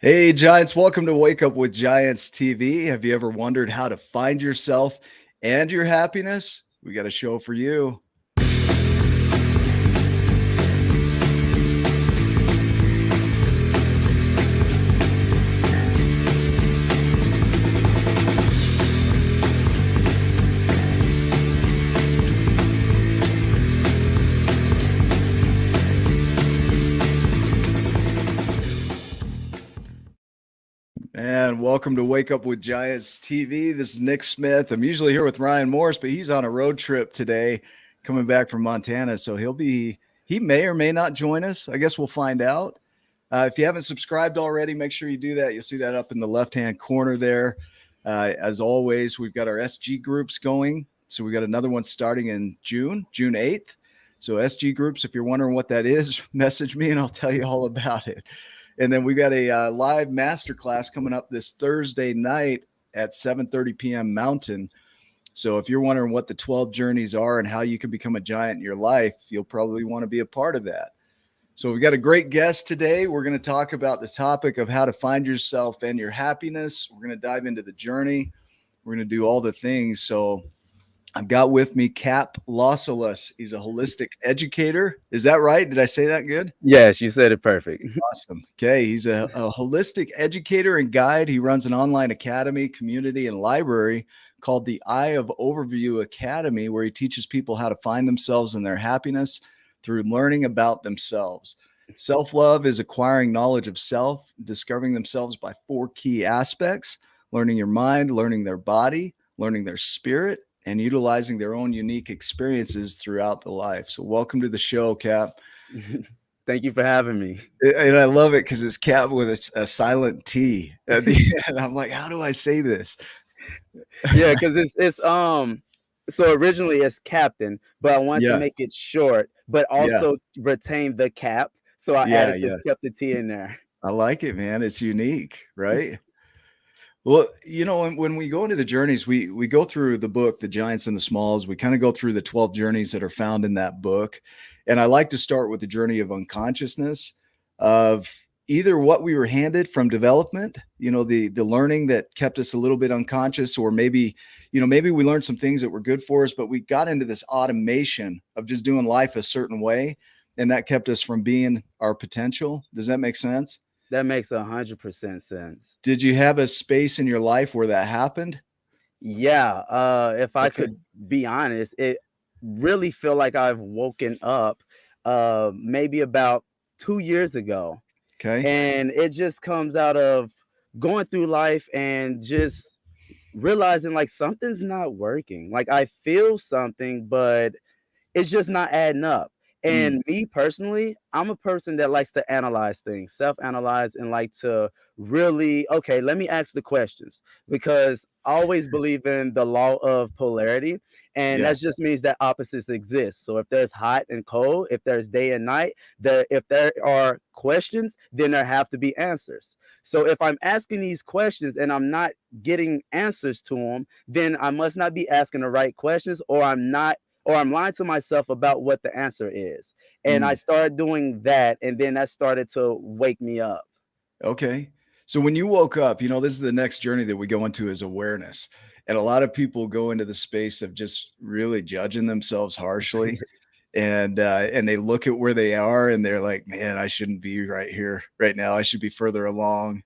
Hey, Giants, welcome to Wake Up with Giants TV. Have you ever wondered how to find yourself and your happiness? We got a show for you. And welcome to Wake Up with Giants TV. This is Nick Smith. I'm usually here with Ryan Morris, but he's on a road trip today, coming back from Montana. So he may or may not join us. I guess we'll find out. If you haven't subscribed already, make sure you do that. You'll see that up in the left-hand corner there. As always, we've got our SG groups going. So we got another one starting in June 8th. So SG groups, if you're wondering what that is, message me and I'll tell you all about it. And then we got a live masterclass coming up this Thursday night at 7:30 p.m. Mountain. So if you're wondering what the 12 journeys are and how you can become a giant in your life, you'll probably want to be a part of that. So we've got a great guest today. We're going to talk about the topic of how to find yourself and your happiness. We're going to dive into the journey. We're going to do all the things. So I've got with me Capt LawSolace. He's a holistic educator. Is that right? Did I say that good? Yes, you said it perfect. Awesome. Okay. He's a holistic educator and guide. He runs an online academy, community, and library called the Eye of Overview Academy, where he teaches people how to find themselves and their happiness through learning about themselves. Self-love is acquiring knowledge of self, discovering themselves by 4 key aspects: learning your mind, learning their body, learning their spirit, and utilizing their own unique experiences throughout the life. So welcome to the show, Cap. Thank you for having me. And I love it because it's Cap with a silent T at the end. I'm like, how do I say this? Yeah, because it's so originally it's captain, but I wanted to Yeah. make it short, but Yeah. also retain the cap. So I Yeah. added Yeah. kept the T in there. I like it, man. It's unique, right? Well, when we go into the journeys, we go through the book, The Giants and the Smalls. We kind of go through the 12 journeys that are found in that book. And I like to start with the journey of unconsciousness, of either what we were handed from development, the learning that kept us a little bit unconscious, or maybe we learned some things that were good for us, but we got into this automation of just doing life a certain way. And that kept us from being our potential. Does that make sense? That makes 100% sense. Did you have a space in your life where that happened? Yeah, if I Okay. could be honest, it really feel like I've woken up maybe about 2 years ago. Okay. And it just comes out of going through life and just realizing like something's not working. Like I feel something, but it's just not adding up. Mm. And me personally, I'm a person that likes to analyze things, self-analyze, and like to really, okay, let me ask the questions, because I always believe in the law of polarity. And Yeah. that just means that opposites exist. So if there's hot and cold, if there's day and night, if there are questions, then there have to be answers. So if I'm asking these questions and I'm not getting answers to them, then I must not be asking the right questions, or I'm lying to myself about what the answer is. And I Mm. started doing that, and then that started to wake me up. Okay. So when you woke up, this is the next journey that we go into, is awareness. And a lot of people go into the space of just really judging themselves harshly. And they look at where they are and they're like, man, I shouldn't be right here right now. I should be further along.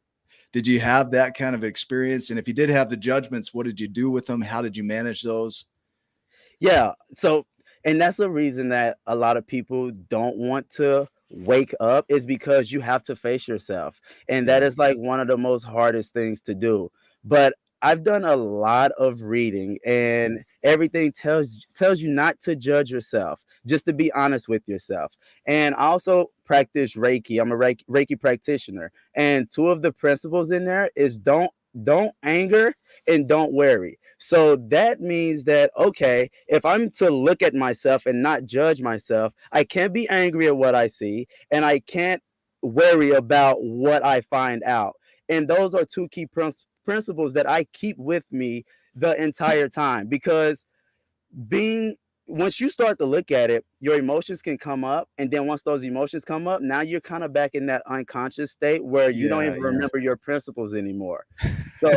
Did you have that kind of experience? And if you did have the judgments, what did you do with them? How did you manage those? Yeah. So, and that's the reason that a lot of people don't want to wake up, is because you have to face yourself. And that Yeah. is like one of the most hardest things to do. But I've done a lot of reading, and everything tells you not to judge yourself, just to be honest with yourself. And I also practice Reiki. I'm a Reiki practitioner. And two of the principles in there is don't anger and don't worry. So that means that, okay, if I'm to look at myself and not judge myself, I can't be angry at what I see, and I can't worry about what I find out. And those are two key principles that I keep with me the entire time, because being once you start to look at it, your emotions can come up, and then once those emotions come up, now you're kind of back in that unconscious state where you don't Yeah, even yeah. remember your principles anymore. So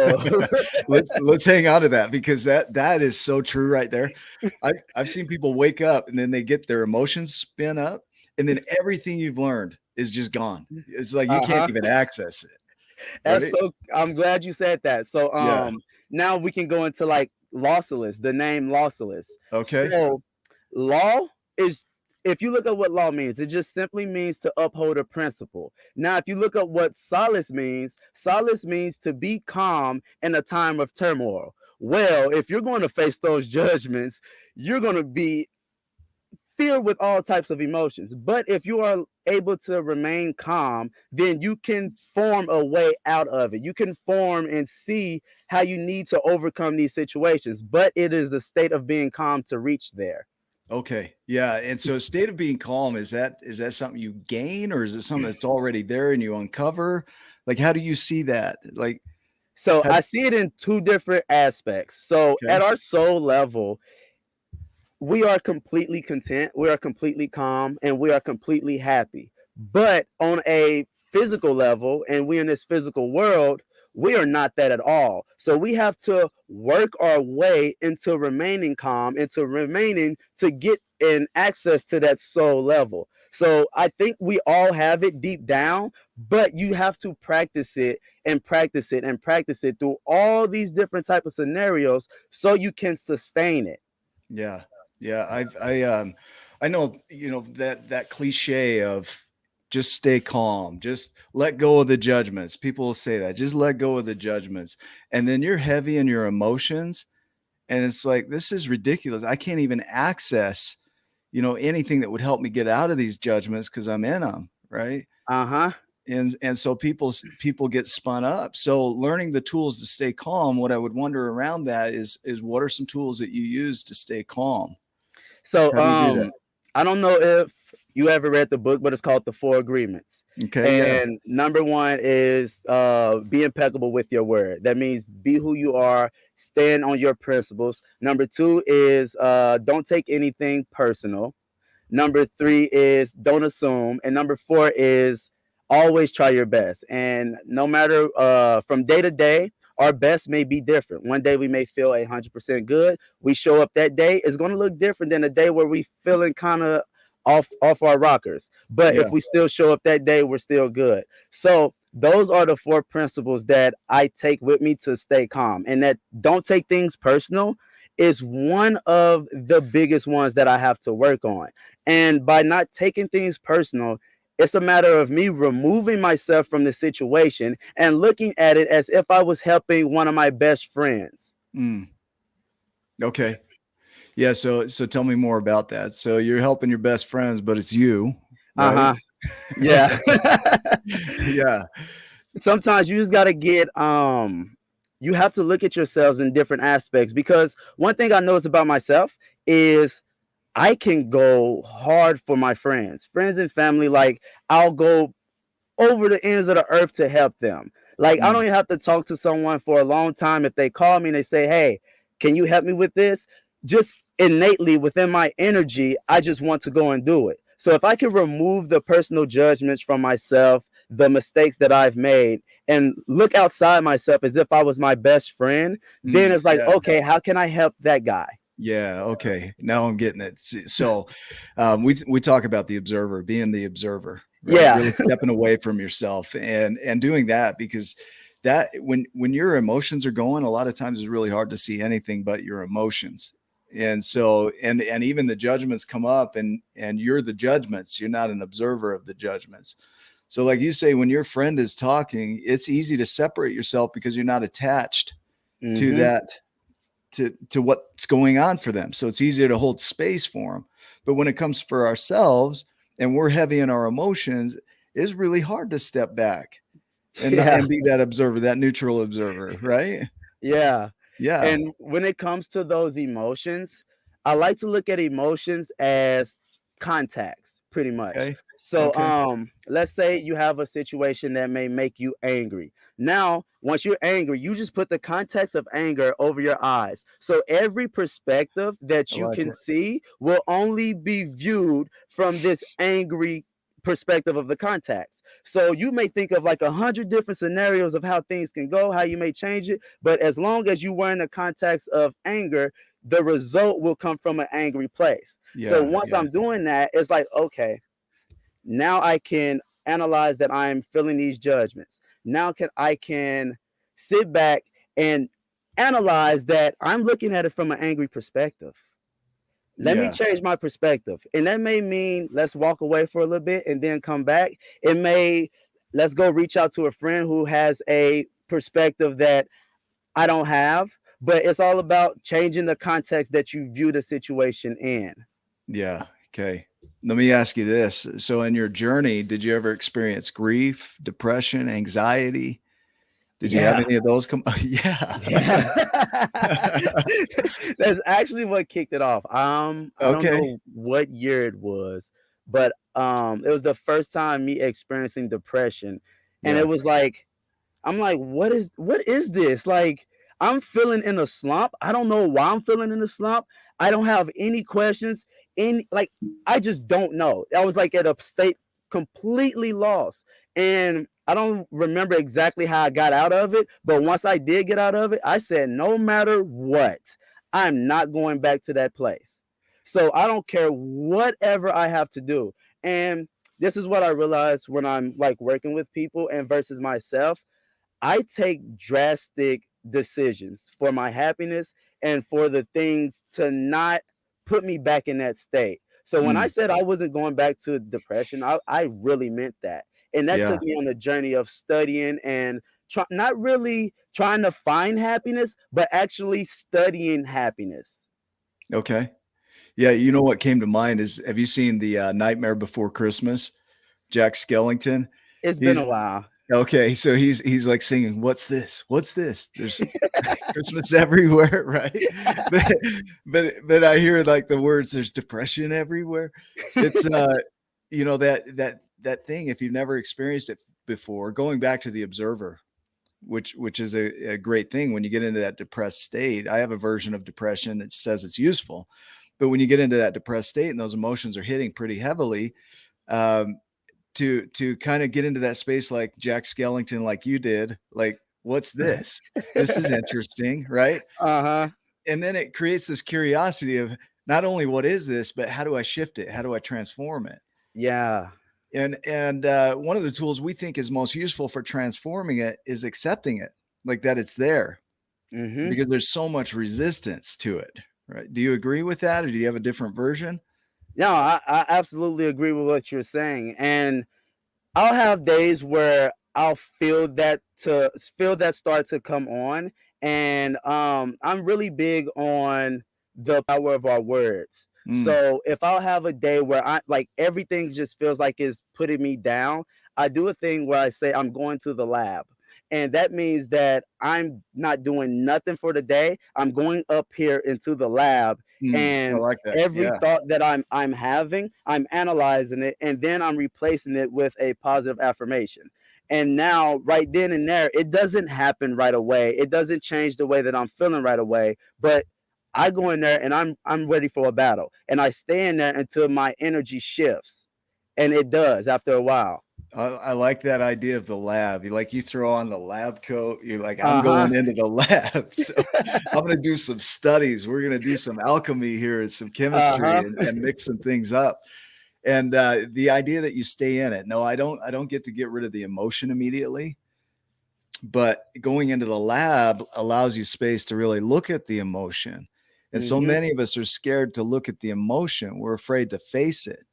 Let's hang on to that because that is so true right there. I've seen people wake up and then they get their emotions spin up, and then everything you've learned is just gone. It's like you can't uh-huh. even access it, That's right? so I'm glad you said that. So Yeah. now we can go into like LawSolace, the name LawSolace. Okay. So law is, if you look at what law means, it just simply means to uphold a principle. Now, if you look at what solace means to be calm in a time of turmoil. Well, if you're going to face those judgments, you're going to be filled with all types of emotions. But if you are able to remain calm, then you can form a way out of it. You can form and see how you need to overcome these situations. But it is the state of being calm to reach there. Okay. Yeah. And so state of being calm, is that something you gain or is it something that's already there and you uncover? Like how do you see that? Like So how I see it in two different aspects. So at okay. our soul level, we are completely content, we are completely calm, and we are completely happy. But on a physical level, and we in this physical world, we are not that at all. So we have to work our way into remaining calm, into remaining to get in access to that soul level. So I think we all have it deep down, but you have to practice it and practice it and practice it through all these different type of scenarios so you can sustain it. Yeah. Yeah. I know, that cliche of just stay calm, just let go of the judgments. People will say that, just let go of the judgments. And then you're heavy in your emotions. And it's like, this is ridiculous. I can't even access, anything that would help me get out of these judgments because I'm in them. Right. Uh-huh. And so people get spun up. So learning the tools to stay calm, what I would wonder around that is what are some tools that you use to stay calm? So How do you do that? I don't know if you ever read the book, but it's called The Four Agreements. Okay, yeah. And number one is be impeccable with your word. That means be who you are, stand on your principles. Number two is don't take anything personal. Number three is don't assume. And number four is always try your best. And no matter from day to day, our best may be different. One day we may feel 100% good. We show up that day, it's going to look different than a day where we feeling kind of off our rockers. But Yeah. if we still show up that day, we're still good. So those are the four principles that I take with me to stay calm, and that don't take things personal is one of the biggest ones that I have to work on. And by not taking things personal, it's a matter of me removing myself from the situation and looking at it as if I was helping one of my best friends. Mm, okay. Yeah, so tell me more about that. So you're helping your best friends, but it's you, right? Uh-huh. Yeah. Yeah. Sometimes you just got to get you have to look at yourselves in different aspects, because one thing I notice about myself is I can go hard for my friends and family. Like, I'll go over the ends of the earth to help them. Like, I don't Mm, even have to talk to someone for a long time. If they call me and they say, "Hey, can you help me with this?" Just innately within my energy, I just want to go and do it. So if I can remove the personal judgments from myself, the mistakes that I've made, and look outside myself as if I was my best friend, then it's like, yeah. okay, how can I help that guy? Yeah, okay. Now I'm getting it. So, we talk about the observer, being the observer, right? Yeah. Really stepping away from yourself and doing that because that when your emotions are going, a lot of times it's really hard to see anything but your emotions. And so and even the judgments come up and you're the judgments. You're not an observer of the judgments. So like you say, when your friend is talking, it's easy to separate yourself because you're not attached to Hmm. that to what's going on for them. So it's easier to hold space for them. But when it comes for ourselves and we're heavy in our emotions, it's really hard to step back Yeah. and be that observer, that neutral observer, right? Yeah. Yeah. And when it comes to those emotions, I like to look at emotions as contacts, pretty much. Okay. So, Okay. let's say you have a situation that may make you angry. Now, once you're angry, you just put the context of anger over your eyes. So every perspective I that you like can it. see will only be viewed from this angry perspective of the context. So you may think of like 100 different scenarios of how things can go, how you may change it, but as long as you were in the context of anger, the result will come from an angry place. So Yeah, once yeah, I'm doing that, it's like, okay, now I can analyze that I'm feeling these judgments. Now I can sit back and analyze that I'm looking at it from an angry perspective. Let me yeah, change my perspective. And that may mean let's walk away for a little bit and then come back. It may, let's go reach out to a friend who has a perspective that I don't have, but it's all about changing the context that you view the situation in. yeah. Okay. Let me ask you this. So in your journey, did you ever experience grief, depression, anxiety? Did you have Yeah. any of those come Yeah. Yeah. That's actually what kicked it off. I don't Okay. know what year it was, but it was the first time me experiencing depression. And it Yeah. was like, I'm like, what is this? Like, I'm feeling in a slump. I don't know why I'm feeling in a slump. I don't have any questions. Like, I just don't know. I was like at a state completely lost. And I don't remember exactly how I got out of it, but once I did get out of it, I said, no matter what, I'm not going back to that place. So I don't care whatever I have to do. And this is what I realized when I'm like working with people and versus myself. I take drastic decisions for my happiness and for the things to not put me back in that state. So when I Mm, said I wasn't going back to depression, I really meant that. And that yeah. took me on a journey of studying and not really trying to find happiness, but actually studying happiness. Okay. Yeah, you know what came to mind is, have you seen the, Nightmare Before Christmas? Jack Skellington? It's been He's a while. okay, so he's, like, singing, "What's this? What's this? There's Christmas everywhere," right? But but I hear, like, the words, "There's depression everywhere." It's, that thing, if you've never experienced it before, going back to the observer, which is a great thing when you get into that depressed state. I have a version of depression that says it's useful, but when you get into that depressed state and those emotions are hitting pretty heavily, um, to kind of get into that space like Jack Skellington, like you did, like, what's this? This is interesting, right? Uh-huh. And then it creates this curiosity of not only what is this, but how do I shift it? How do I transform it? Yeah. And one of the tools we think is most useful for transforming it is accepting it, like that it's there, Mhm. because there's so much resistance to it, right? Do you agree with that, or do you have a different version? No, I absolutely agree with what you're saying. And I'll have days where I'll feel that start to come on, and I'm really big on the power of our words. Mm, So if I'll have a day where I like everything just feels like it's putting me down, I do a thing where I say I'm going to the lab. And that means that I'm not doing nothing for the day. I'm going up here into the lab, I and like that. every Yeah. thought that I'm having, I'm analyzing it, and then I'm replacing it with a positive affirmation. And now, right then and there, it doesn't happen right away. It doesn't change the way that I'm feeling right away, but I go in there and I'm ready for a battle, and I stay in there until my energy shifts, and it does after a while. I like that idea of the lab. You throw on the lab coat, you're like, "I'm Uh huh. going into the lab, so I'm gonna do some studies. We're gonna do some alchemy here and some Uh chemistry huh. and mix some things up." And, the idea that you stay in it. No, I don't get rid of the emotion immediately, but going into the lab allows you space to really look at the emotion. And so Mhm. many of us are scared to look at the emotion. We're afraid to face it.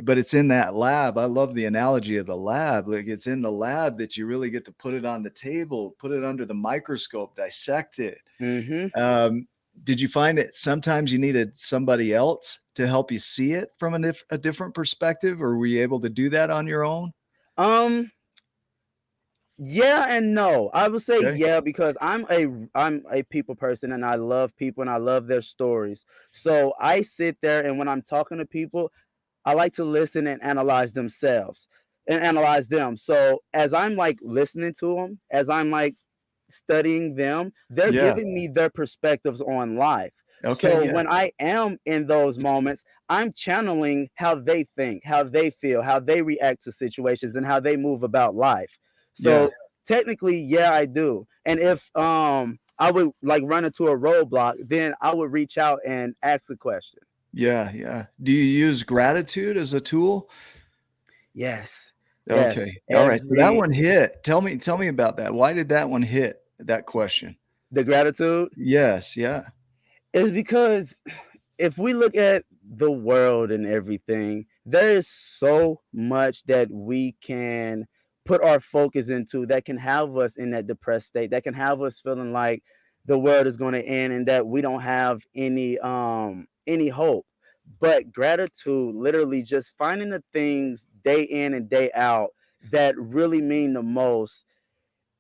But it's in that lab. I love the analogy of the lab. Like, it's in the lab that you really get to put it on the table, put it under the microscope, dissect it. Mhm. Um, did you find that sometimes you needed somebody else to help you see it from a different perspective, or were you able to do that on your own? Um. Yeah and no. I would say Okay. yeah because I'm a people person and I love people and I love their stories. So I sit there and when I'm talking to people, I like to listen and analyze themselves and analyze them. So as I'm like listening to them, as I'm like studying them, they're Yeah. giving me their perspectives on life. Okay. So Yeah. when I am in those moments, I'm channeling how they think, how they feel, how they react to situations, and how they move about life. Yeah. So technically, yeah, I do. And if I would like run into a roadblock, then I would reach out and ask a question. Yeah. Yeah. Do you use gratitude as a tool? Yes. Yes. Okay. All right. So that Every one hit. Tell me about that. Why did that one hit, that question? the gratitude Yes. Yeah. is because if we look at the world and everything, there is so much that we can put our focus into that can have us in that depressed state, that can have us feeling like the world is going to end and that we don't have any hope. But gratitude, literally just finding the things day in and day out that really mean the most,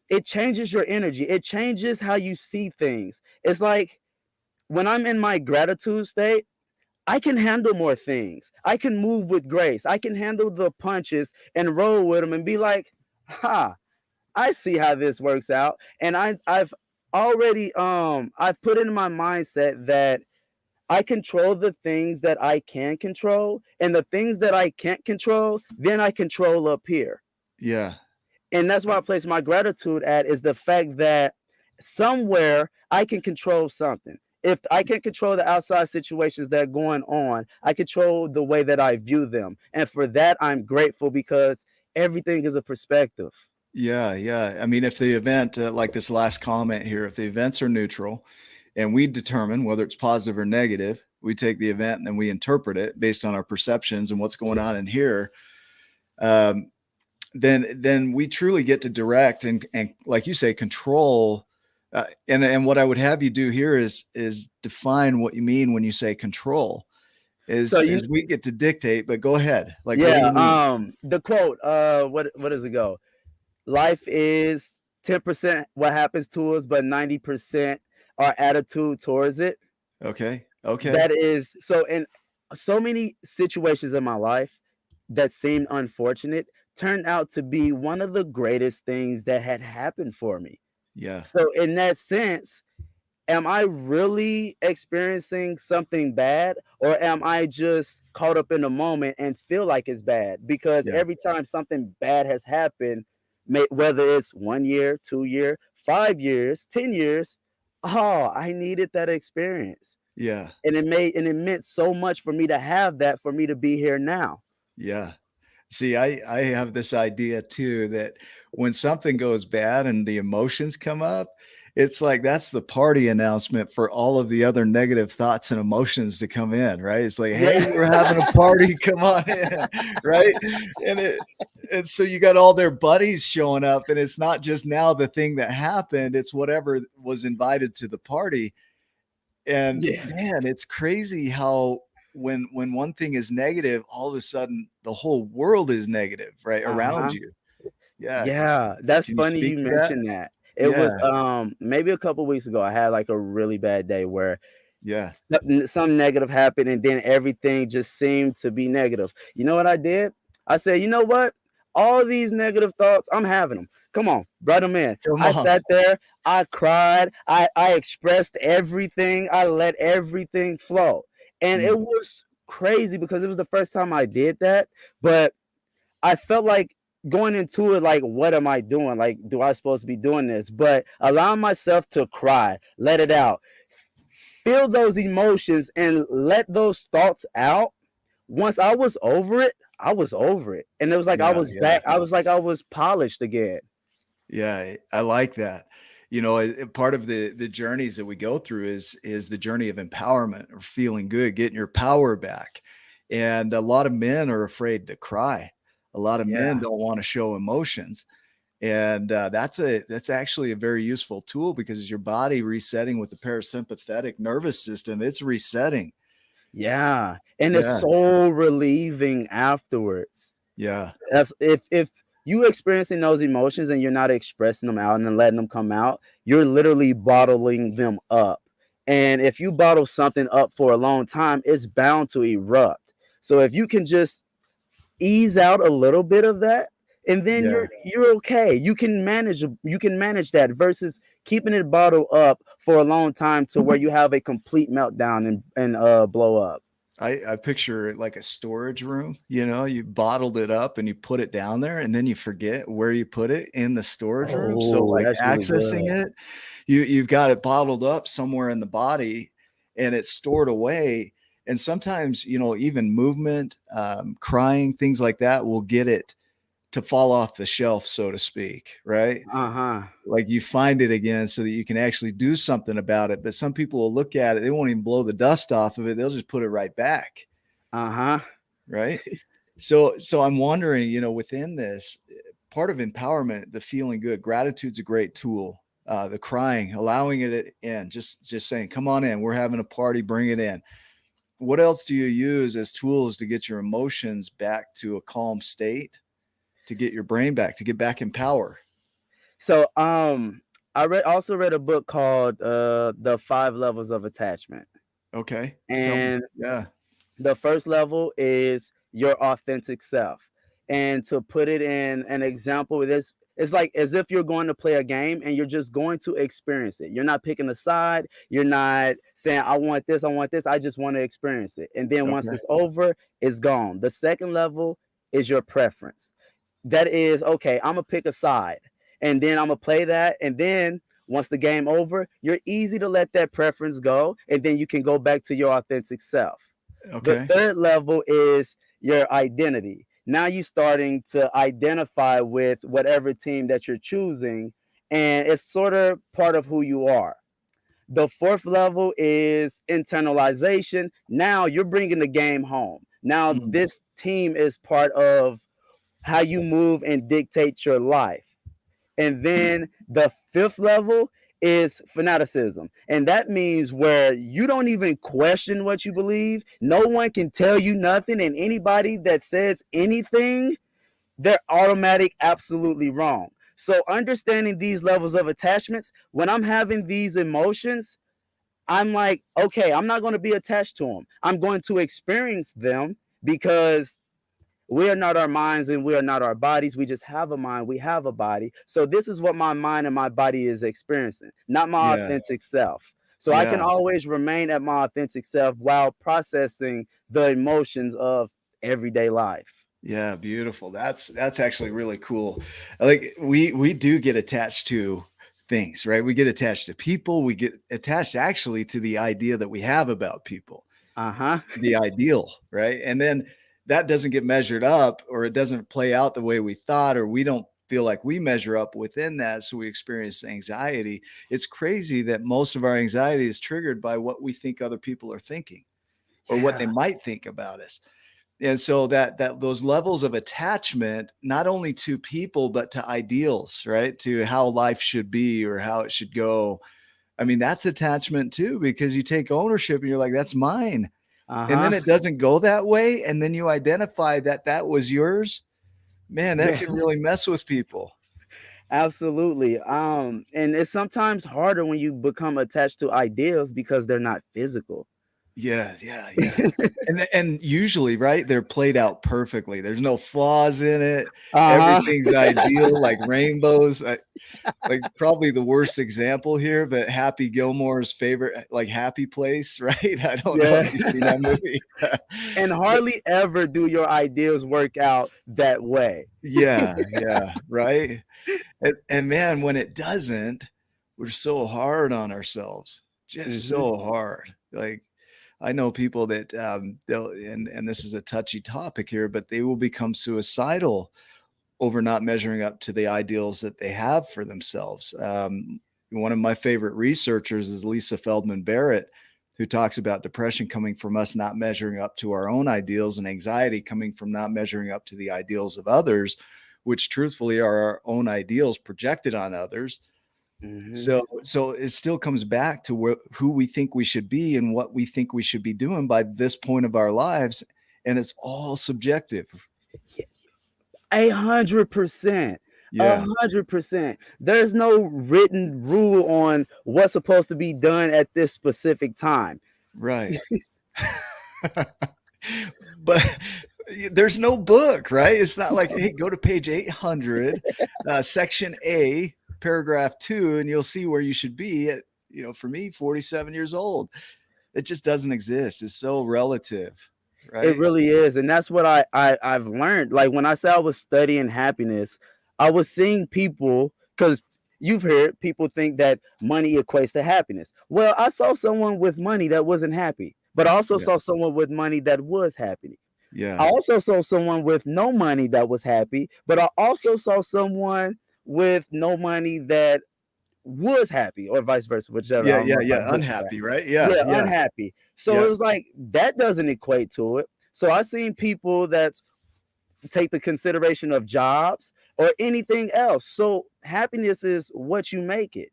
it changes your energy. It changes how you see things. It's like when I'm in my gratitude state, I can handle more things. I can move with grace. I can handle the punches and roll with them and be like, ha, I see how this works out. And I've already I've put in my mindset that I control the things that I can control, and the things that I can't control, then I control up here. Yeah. And that's why I place my gratitude at is the fact that somewhere I can control something. If I can control the outside situations that are going on, I control the way that I view them. And for that, I'm grateful because everything is a perspective. Yeah. Yeah. I mean, if the event, like this last comment here, if the events are neutral and we determine whether it's positive or negative, we take the event and then we interpret it based on our perceptions and what's going on in here. Um, then we truly get to direct and like you say, control. And what I would have you do here is define what you mean when you say control. So you Is we get to dictate, but go ahead. Like, what do yeah, you mean? the quote, what does it go? Life is 10% what happens to us, but 90% our attitude towards it. Okay. Okay. That is so in so many situations in my life that seemed unfortunate turned out to be one of the greatest things that had happened for me. Yeah. So in that sense, am I really experiencing something bad or am I just caught up in the moment and feel like it's bad? Because Yeah. every time something bad has happened, whether it's 1 year, 2 year, 5 years, 10 years, oh, I needed that experience. Yeah. And it meant so much for me to have that for me to be here now. Yeah. See, I have this idea too that when something goes bad and the emotions come up, it's like that's the party announcement for all of the other negative thoughts and emotions to come in, right? It's like, Yeah. hey, we're having a party, come on in, right? And so you got all their buddies showing up, and it's not just now the thing that happened, it's whatever was invited to the party. And Yeah. man, it's crazy how when one thing is negative, all of a sudden the whole world is negative, right, around Uh-huh. you. Yeah. Yeah, that's Can you funny speak you to that? mentioned that. It Yeah. was maybe a couple weeks ago I had like a really bad day where Yeah. some negative happened and then everything just seemed to be negative. You know what I did? I said, "You know what? All these negative thoughts, I'm having them. Come on, brought them in." Come I on. sat there, I cried, I expressed everything, I let everything flow. And it Mm. was crazy because it was the first time I did that, but I felt like going into it like, what am I doing? Like, do I supposed to be doing this? But allowing myself to cry, let it out, feel those emotions and let those thoughts out. Once I was over it, I was over it. And it was like I Yeah, was yeah. back. I was like I was polished again. Yeah, I like that. You know, part of the journeys that we go through is the journey of empowerment or feeling good, getting your power back. And a lot of men are afraid to cry. A lot of men Yeah. don't want to show emotions. And that's actually a very useful tool because your body resetting with the parasympathetic nervous system, it's resetting. Yeah. And it's Yeah, so relieving afterwards. yeah, That's if you experiencing those emotions and you're not expressing them out and then letting them come out, you're literally bottling them up. And if you bottle something up for a long time, it's bound to erupt. So if you can just ease out a little bit of that, and then Yeah. you're okay. You can manage that versus keeping it bottled up for a long time to where you have a complete meltdown and blow up. I picture it like a storage room, you bottled it up and you put it down there and then you forget where you put it in the storage room. So Oh, like that's really accessing good. it, you've got it bottled up somewhere in the body and it's stored away. And sometimes, even movement, crying, things like that will get it to fall off the shelf, so to speak, right? Uh-huh. Like you find it again so that you can actually do something about it. But some people will look at it, they won't even blow the dust off of it. They'll just put it right back. Uh-huh. Right. So I'm wondering, within this part of empowerment, the feeling good, gratitude's a great tool. The crying, allowing it in, just saying, come on in, we're having a party, bring it in. What else do you use as tools to get your emotions back to a calm state, to get your brain back, to get back in power? So I also read a book called The Five Levels of Attachment. Okay. Tell me. And Yeah. the first level is your authentic self. And to put it in an example, this it's like as if you're going to play a game and you're just going to experience it. You're not picking a side. You're not saying, I want this, I want this. I just want to experience it. And then once Okay. it's over, it's gone. The second level is your preference. That is, okay, I'm gonna pick a side and then I'm gonna play that. And then once the game over, you're easy to let that preference go. And then you can go back to your authentic self. The Okay. third level is your identity. Now you're starting to identify with whatever team that you're choosing, and it's sort of part of who you are. The fourth level is internalization. Now you're bringing the game home. Now Mm. this team is part of how you move and dictate your life. And then the fifth level is fanaticism. And that means where you don't even question what you believe. No one can tell you nothing. And anybody that says anything, they're automatic, absolutely wrong. So understanding these levels of attachments, when I'm having these emotions, I'm like, okay, I'm not going to be attached to them. I'm going to experience them because we are not our minds and we are not our bodies. We just have a mind. We have a body. So this is what my mind and my body is experiencing, not my Yeah. authentic self. So I can Yeah. always remain at my authentic self while processing the emotions of everyday life. Yeah, beautiful. That's actually really cool. Like we do get attached to things, right? We get attached to people. We get attached actually to the idea that we have about people, Uh-huh. the ideal, right? And then that doesn't get measured up or it doesn't play out the way we thought, or we don't feel like we measure up within that. So we experience anxiety. It's crazy that most of our anxiety is triggered by what we think other people are thinking or what they Yeah. might think about us. And so that those levels of attachment, not only to people, but to ideals, right? To how life should be or how it should go. I mean, that's attachment too, because you take ownership and you're like, that's mine. And then Uh-huh. it doesn't go that way. And then you identify that that was yours. Man, that Yeah. can really mess with people. Absolutely. And it's sometimes harder when you become attached to ideals because they're not physical. Yeah, yeah, yeah. And usually, right, they're played out perfectly. There's no flaws in it. Uh-huh. Everything's ideal, like rainbows. Like probably the worst example here, but Happy Gilmore's favorite, like Happy Place, right? I don't know if Yeah. you've seen that movie. And But hardly ever do your ideals work out that way. yeah, yeah, right. And man, when it doesn't, we're so hard on ourselves, just Mhm. so hard. Like I know people that they'll and this is a touchy topic here, but they will become suicidal over not measuring up to the ideals that they have for themselves. One of my favorite researchers is Lisa Feldman Barrett, who talks about depression coming from us not measuring up to our own ideals and anxiety coming from not measuring up to the ideals of others, which truthfully are our own ideals projected on others. Mhm. So it still comes back to who we think we should be and what we think we should be doing by this point of our lives. And it's all subjective. 100%. Yeah, 100%. There's no written rule on what's supposed to be done at this specific time. right. but there's no book, right? It's not like, hey, go to page 800, section A, paragraph 2, and you'll see where you should be at, for me, 47 years old. It just doesn't exist. It's so relative, It right? really is, and that's what I've learned. Like when I say I was studying happiness, I was seeing people, because you've heard people think that money equates to happiness. Well, I saw someone with money that wasn't happy, but I also Yeah. saw someone with money that was happy. I Yeah. also saw someone with no money that was happy, but I also saw someone with no money that was happy, or vice versa, whichever. I Yeah. don't know Yeah. if I Yeah. butchered that. Unhappy, right? Yeah. Yeah, Yeah. unhappy. So Yeah. it was like that doesn't equate to it. So I seen people that take the consideration of jobs or anything else. So happiness is what you make it.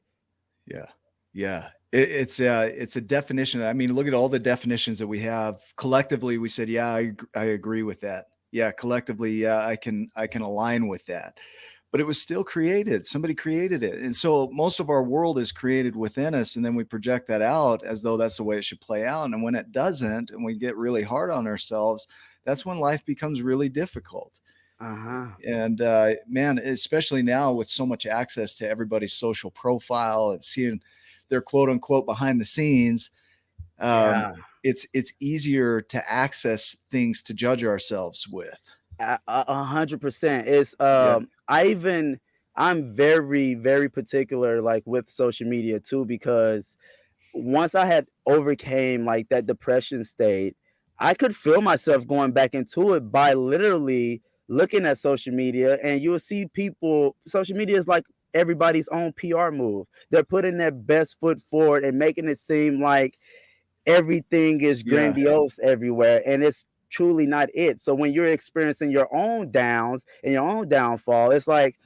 Yeah. Yeah. It's a definition. I mean, look at all the definitions that we have. Collectively, we said, yeah, I agree with that. Yeah, collectively, yeah, I can align with that. But it was still created. Somebody created it. And so most of our world is created within us, and then we project that out as though that's the way it should play out. And when it doesn't, and we get really hard on ourselves, that's when life becomes really difficult. Uh-huh. And man, especially now with so much access to everybody's social profile and seeing their quote unquote behind the scenes, um, Yeah. it's easier to access things to judge ourselves with. 100%. It's Yeah. I'm very, very particular like with social media too, because once I had overcame like that depression state, I could feel myself going back into it by literally looking at social media, and you'll see people. Social media is like everybody's own PR move. They're putting their best foot forward and making it seem like everything is Yeah. grandiose everywhere, and it's truly not it. So when you're experiencing your own downs and your own downfall, it's like,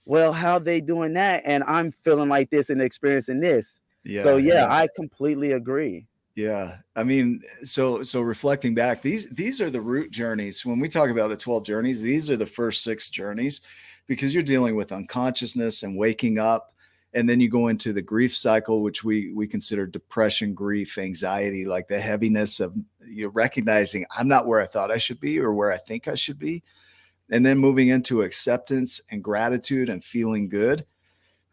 well, how they doing that? And I'm feeling like this and experiencing this. So Yeah. yeah, Yeah. I completely agree. Yeah. I mean, so reflecting back, these are the root journeys. When we talk about the 12 journeys, these are the first 6 journeys, because you're dealing with unconsciousness and waking up, and then you go into the grief cycle, which we consider depression, grief, anxiety, like the heaviness of recognizing I'm not where I thought I should be or where I think I should be, and then moving into acceptance and gratitude and feeling good.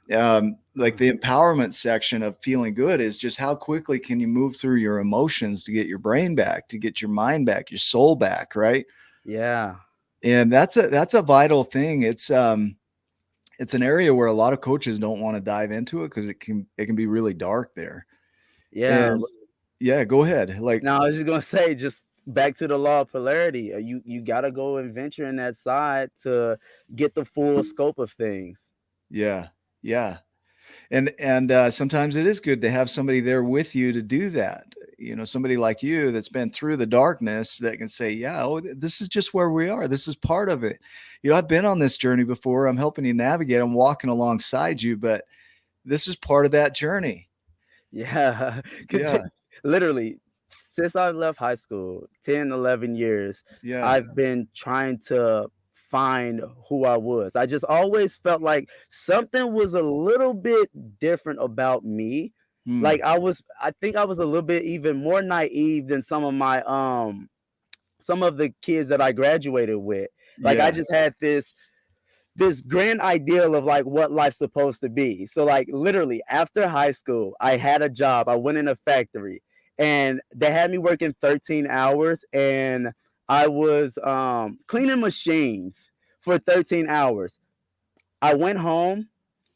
Like the empowerment section of feeling good is just how quickly can you move through your emotions to get your brain back, to get your mind back, your soul back, right? Yeah. And that's a vital thing. It's an area where a lot of coaches don't want to dive into it because it can be really dark there. Yeah. And yeah, go ahead. Like, Now I was just gonna say, just back to the law of polarity. You gotta go and venture in that side to get the full scope of things. yeah, yeah. And sometimes it is good to have somebody there with you to do that. Somebody like you that's been through the darkness that can say, yeah, oh, this is just where we are. This is part of it. I've been on this journey before. I'm helping you navigate. I'm walking alongside you, but this is part of that journey. Yeah, because Yeah. literally, since I left high school, 10, 11 years, Yeah. I've been trying to find who I was. I just always felt like something was a little bit different about me. Hmm. Like I think I was a little bit even more naive than some of the kids that I graduated with. Like I Yeah. just had this grand ideal of like what life's supposed to be. So like literally after high school, I had a job. I went in a factory and they had me working 13 hours, and I was cleaning machines for 13 hours. I went home,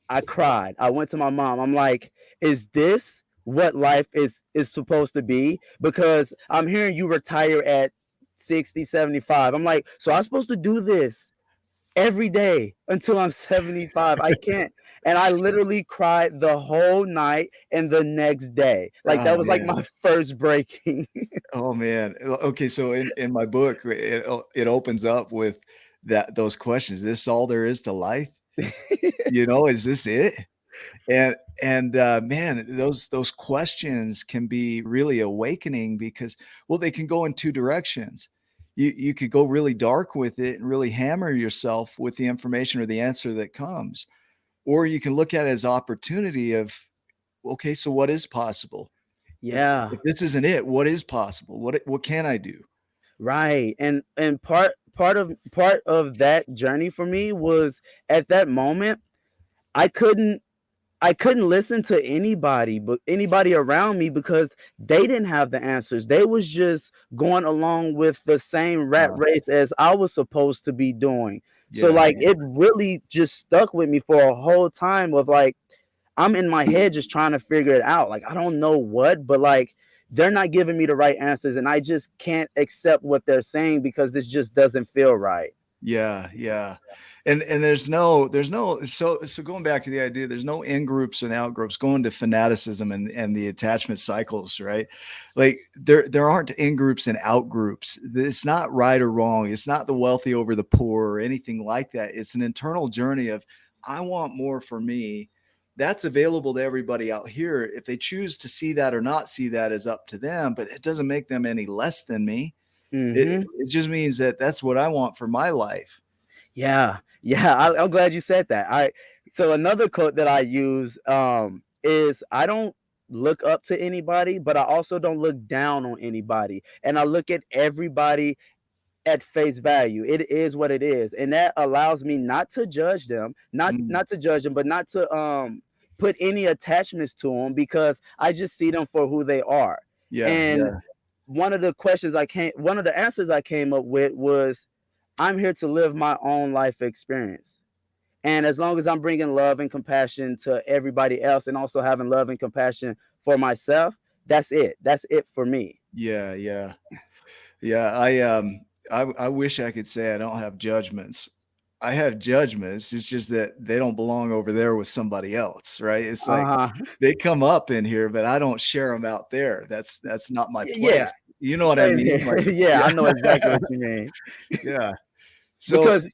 I cried. I went to my mom. I'm like, is this what life is supposed to be? Because I'm hearing you retire at 60, 75. I'm like, so I'm supposed to do this every day until I'm 75. I can't. And I literally cried the whole night and the next day. Like Oh that was like man. my first breaking. Oh man. Okay. So in my book, it opens up with those questions. Is this all there is to life? Is this it? And man, those questions can be really awakening because, well, they can go in two directions. You could go really dark with it and really hammer yourself with the information or the answer that comes, or you can look at it as opportunity of, okay, so what is possible? If Yeah. this isn't it, what is possible? What can I do? Right. And part of that journey for me was at that moment I couldn't I couldn't listen to anybody but anybody around me because they didn't have the answers. They was just going along with the same rat Uh, race as I was supposed to be doing. So yeah, like yeah, it really just stuck with me for a whole time of like I'm in my head just trying to figure it out. Like I don't know what, but like they're not giving me the right answers and I just can't accept what they're saying because this just doesn't feel right. yeah, yeah. And there's no so going back to the idea, there's no in groups and out groups, going to fanaticism and the attachment cycles, right? Like there aren't in groups and out groups. It's not right or wrong. It's not the wealthy over the poor or anything like that. It's an internal journey of I want more for me. That's available to everybody out here. If they choose to see that or not see that is up to them, but it doesn't make them any less than me. It, Mhm. it just means that that's what I want for my life. Yeah, yeah. I'm glad you said that. So another quote that I use is I don't look up to anybody, but I also don't look down on anybody, and I look at everybody at face value. It is what it is, and that allows me not to judge them, Mm, not to judge them, but not to put any attachments to them because I just see them for who they are. yeah, And yeah, one of the answers I came up with was I'm here to live my own life experience. And as long as I'm bringing love and compassion to everybody else and also having love and compassion for myself, that's it. That's it for me. yeah, yeah, yeah. I wish I could say I don't have judgments. I have judgments. It's just that they don't belong over there with somebody else, right? It's like Uh-huh. they come up in here, but I don't share them out there. That's not my Yeah. place. You know what I Same mean? Like, here. Yeah, I yeah, know exactly what you mean. yeah. So, Because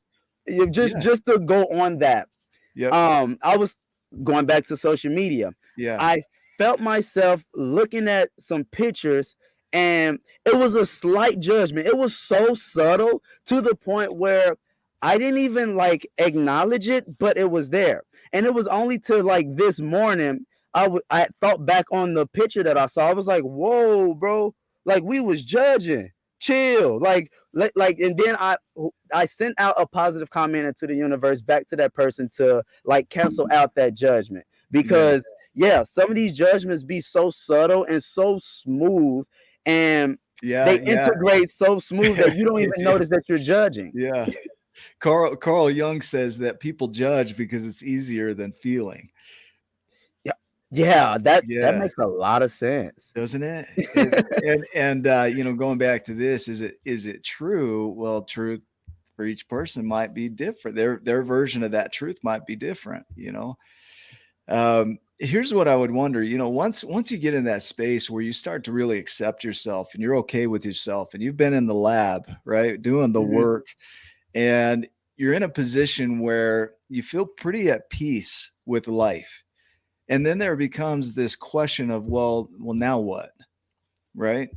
you yeah, just to go on that, yep, I was going back to social media. yeah, I felt myself looking at some pictures and it was a slight judgment. It was so subtle to the point where I didn't even like acknowledge it, but it was there. And it was only to like this morning I thought back on the picture that I saw. I was like, "Whoa, bro. Like we was judging. Chill." Like and then I sent out a positive comment into the universe back to that person to like cancel out that judgment yeah, because yeah, some of these judgments be so subtle and so smooth and yeah, they yeah. integrate so smooth that you don't They even do. notice that you're judging. Yeah. Carl Jung says that people judge because it's easier than feeling. Yeah, yeah, that Yeah, makes a lot of sense. doesn't it? You know, going back to this, is it true? Well, truth for each person might be different. Their version of that truth might be different, you know. Here's what I would wonder, you know, once you get in that space where you start to really accept yourself and you're okay with yourself and you've been in the lab, right, doing the Mhm. work, and you're in a position where you feel pretty at peace with life. And then there becomes this question of, well, now what? Right?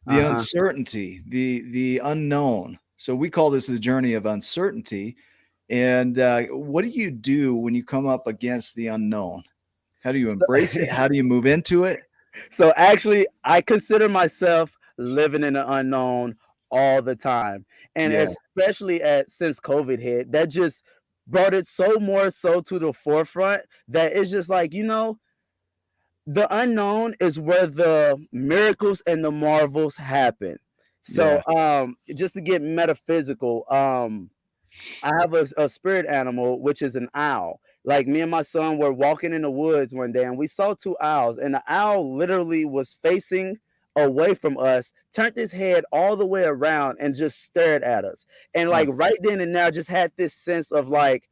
The Uh-huh. uncertainty, the unknown. So we call this the journey of uncertainty. And what do you do when you come up against the unknown? How do you embrace it? How do you move into it? So actually, I consider myself living in the unknown all the time, and Yeah, especially at since COVID hit, that just brought it so more so to the forefront that it's just like the unknown is where the miracles and the marvels happen. yeah, So, just to get metaphysical, I have a spirit animal, which is an owl. Like me and my son were walking in the woods one day and we saw two owls, and the owl literally was facing away from us, turned his head all the way around and just stared at us. And huh, like right then and now, just had this sense of like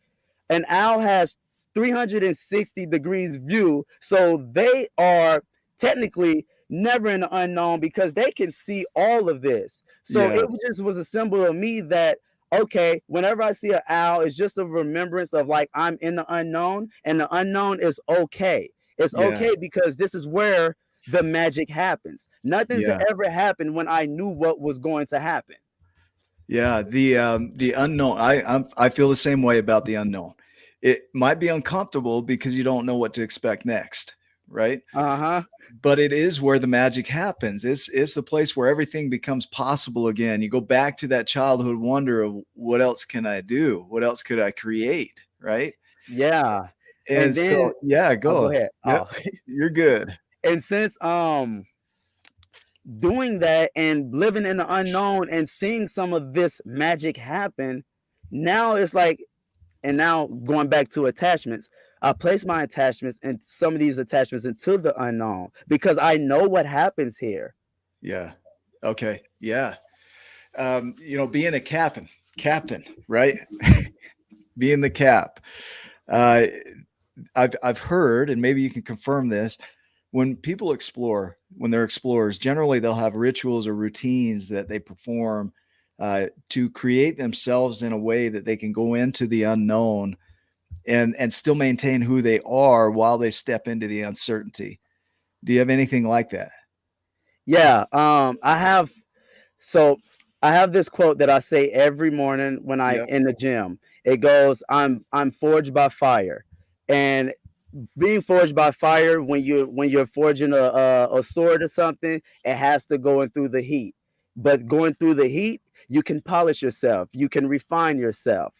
an owl has 360 degrees view. So they are technically never in the unknown because they can see all of this. So yeah, it just was a symbol of me that okay, whenever I see an owl, it's just a remembrance of like I'm in the unknown, and the unknown is okay. It's yeah, okay because this is where the magic happens. Nothing's yeah. ever happened when I knew what was going to happen. Yeah, the unknown. I feel the same way about the unknown. It might be uncomfortable because you don't know what to expect next, right? Uh-huh. But it is where the magic happens. It's the place where everything becomes possible again. You go back to that childhood wonder of what else can I do? What else could I create? Right. Yeah. And And then so, yeah, oh, go go. ahead. Yep. Oh. You're good. And since doing that and living in the unknown and seeing some of this magic happen, now it's like, and now going back to attachments, I place my attachments and some of these attachments into the unknown because I know what happens here. Yeah. Okay. Yeah. Being a captain, right? Being the cap. Uh, I've heard, and maybe you can confirm this, when people explore, when they're explorers, generally they'll have rituals or routines that they perform to create themselves in a way that they can go into the unknown and still maintain who they are while they step into the uncertainty. Do you have anything like that? Yeah, so I have this quote that I say every morning when I Yep. in the gym. It goes, I'm forged by fire. And being forged by fire, when you're forging a sword or something, it has to go in through the heat. But going through the heat, you can polish yourself, you can refine yourself.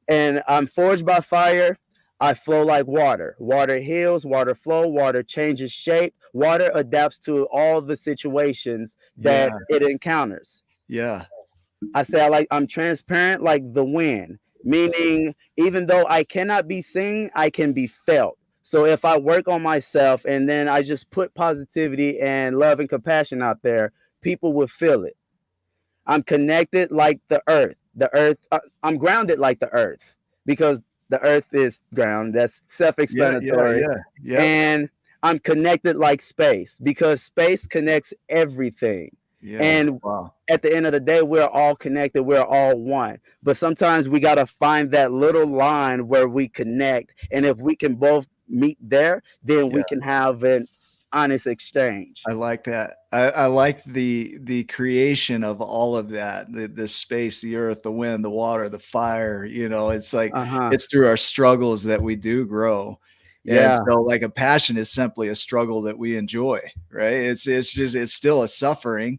And I'm forged by fire. I flow like water. Water heals, water flow, water changes shape. Water adapts to all the situations that Yeah. it encounters. Yeah. I say I'm transparent like the wind, meaning even though I cannot be seen, I can be felt. So if I work on myself and then I just put positivity and love and compassion out there, people will feel it. I'm connected like the earth. The earth, I'm grounded like the earth because the earth is ground. That's self Yeah. Yeah. explanatory. Yeah. Yep. And I'm connected like space because space connects everything. Yeah. And Wow. at the end of the day, we're all connected. We're all one. But sometimes we got to find that little line where we connect. And if we can both meet there, then Yeah. we can have an honest exchange. I like that. I like the creation of all of that, the space, the earth, the wind, the water, the fire. It's like Uh huh. it's through our struggles that we do grow. And Yeah. so like a passion is simply a struggle that we enjoy, right? It's still a suffering,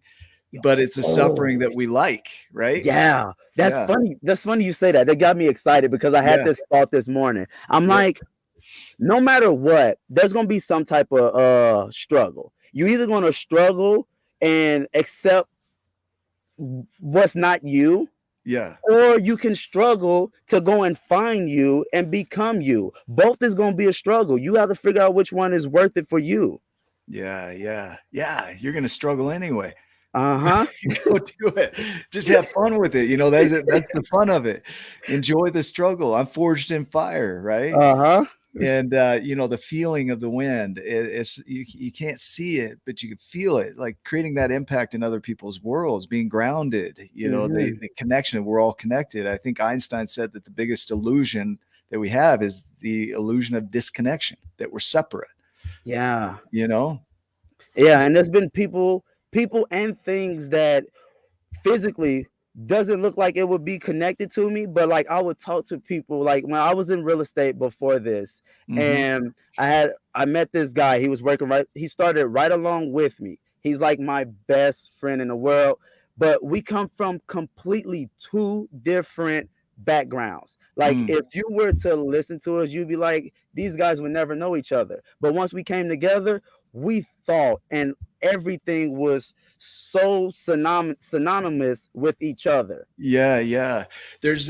but it's a suffering Oh. that we like, right? Yeah, that's Yeah. funny. That's funny you say that. That got me excited because I had Yeah. this thought this morning. I'm Yep. like, no matter what, there's gonna be some type of struggle. You either gonna struggle and accept what's not you, Yeah. or you can struggle to go and find you and become you. Both is gonna be a struggle. You have to figure out which one is worth it for you. Yeah. Yeah. Yeah. You're gonna struggle anyway. Uh-huh. Go do it. Just have fun with it. That's it. That's the fun of it. Enjoy the struggle. I'm forged in fire, right? Uh-huh. And the feeling of the wind. It's you can't see it, but you can feel it, like creating that impact in other people's worlds, being grounded. Hmm. The connection. We're all connected. I think Einstein said that the biggest illusion that we have is the illusion of disconnection, that we're separate. Yeah. You know. Yeah, and there's been people and things that physically doesn't look like it would be connected to me, but like I would talk to people like when I was in real estate before this, Hmm. and I met this guy. He was working right, he started right along with me. He's like my best friend in the world, but we come from completely two different backgrounds. Like Mm. if you were to listen to us, you'd be like, these guys would never know each other. But once we came together, we thought and everything was so synonymous with each other. Yeah, yeah. There's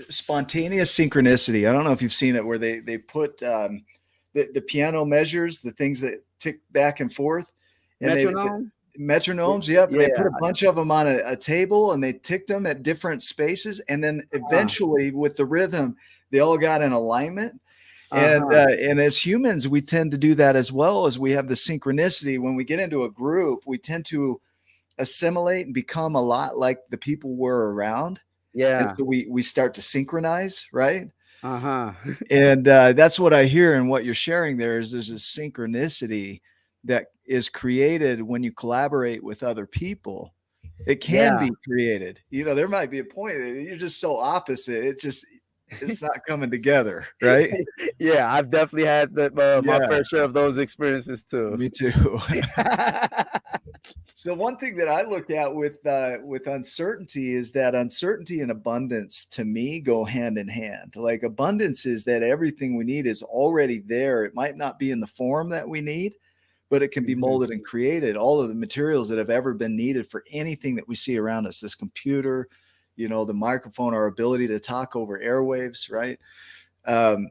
spontaneous synchronicity. I don't know if you've seen it where they put the piano measures, the things that tick back and forth, and they Metronome? metronomes. Yep, and they put Yeah. a bunch of them on a table and they ticked them at different spaces, and then Uh, eventually with the rhythm, they all got in alignment. uh-huh. And as humans, we tend to do that as well. As we have the synchronicity when we get into a group, we tend to assimilate and become a lot like the people we're around. And Yeah. so we start to synchronize, right? Uh-huh. And that's what I hear in what you're sharing there is there's a synchronicity that is created when you collaborate with other people. It can Yeah. be created. There might be a point that you're just so opposite. It just it's not coming together, right? Yeah, I've definitely had my Yeah, fair share of those experiences too. me too. So one thing that I look at with uncertainty is that uncertainty and abundance to me go hand in hand. Like abundance is that everything we need is already there. It might not be in the form that we need, but it can be Mhm. molded and created. All of the materials that have ever been needed for anything that we see around us, this computer, the microphone, our ability to talk over airwaves, right? Um,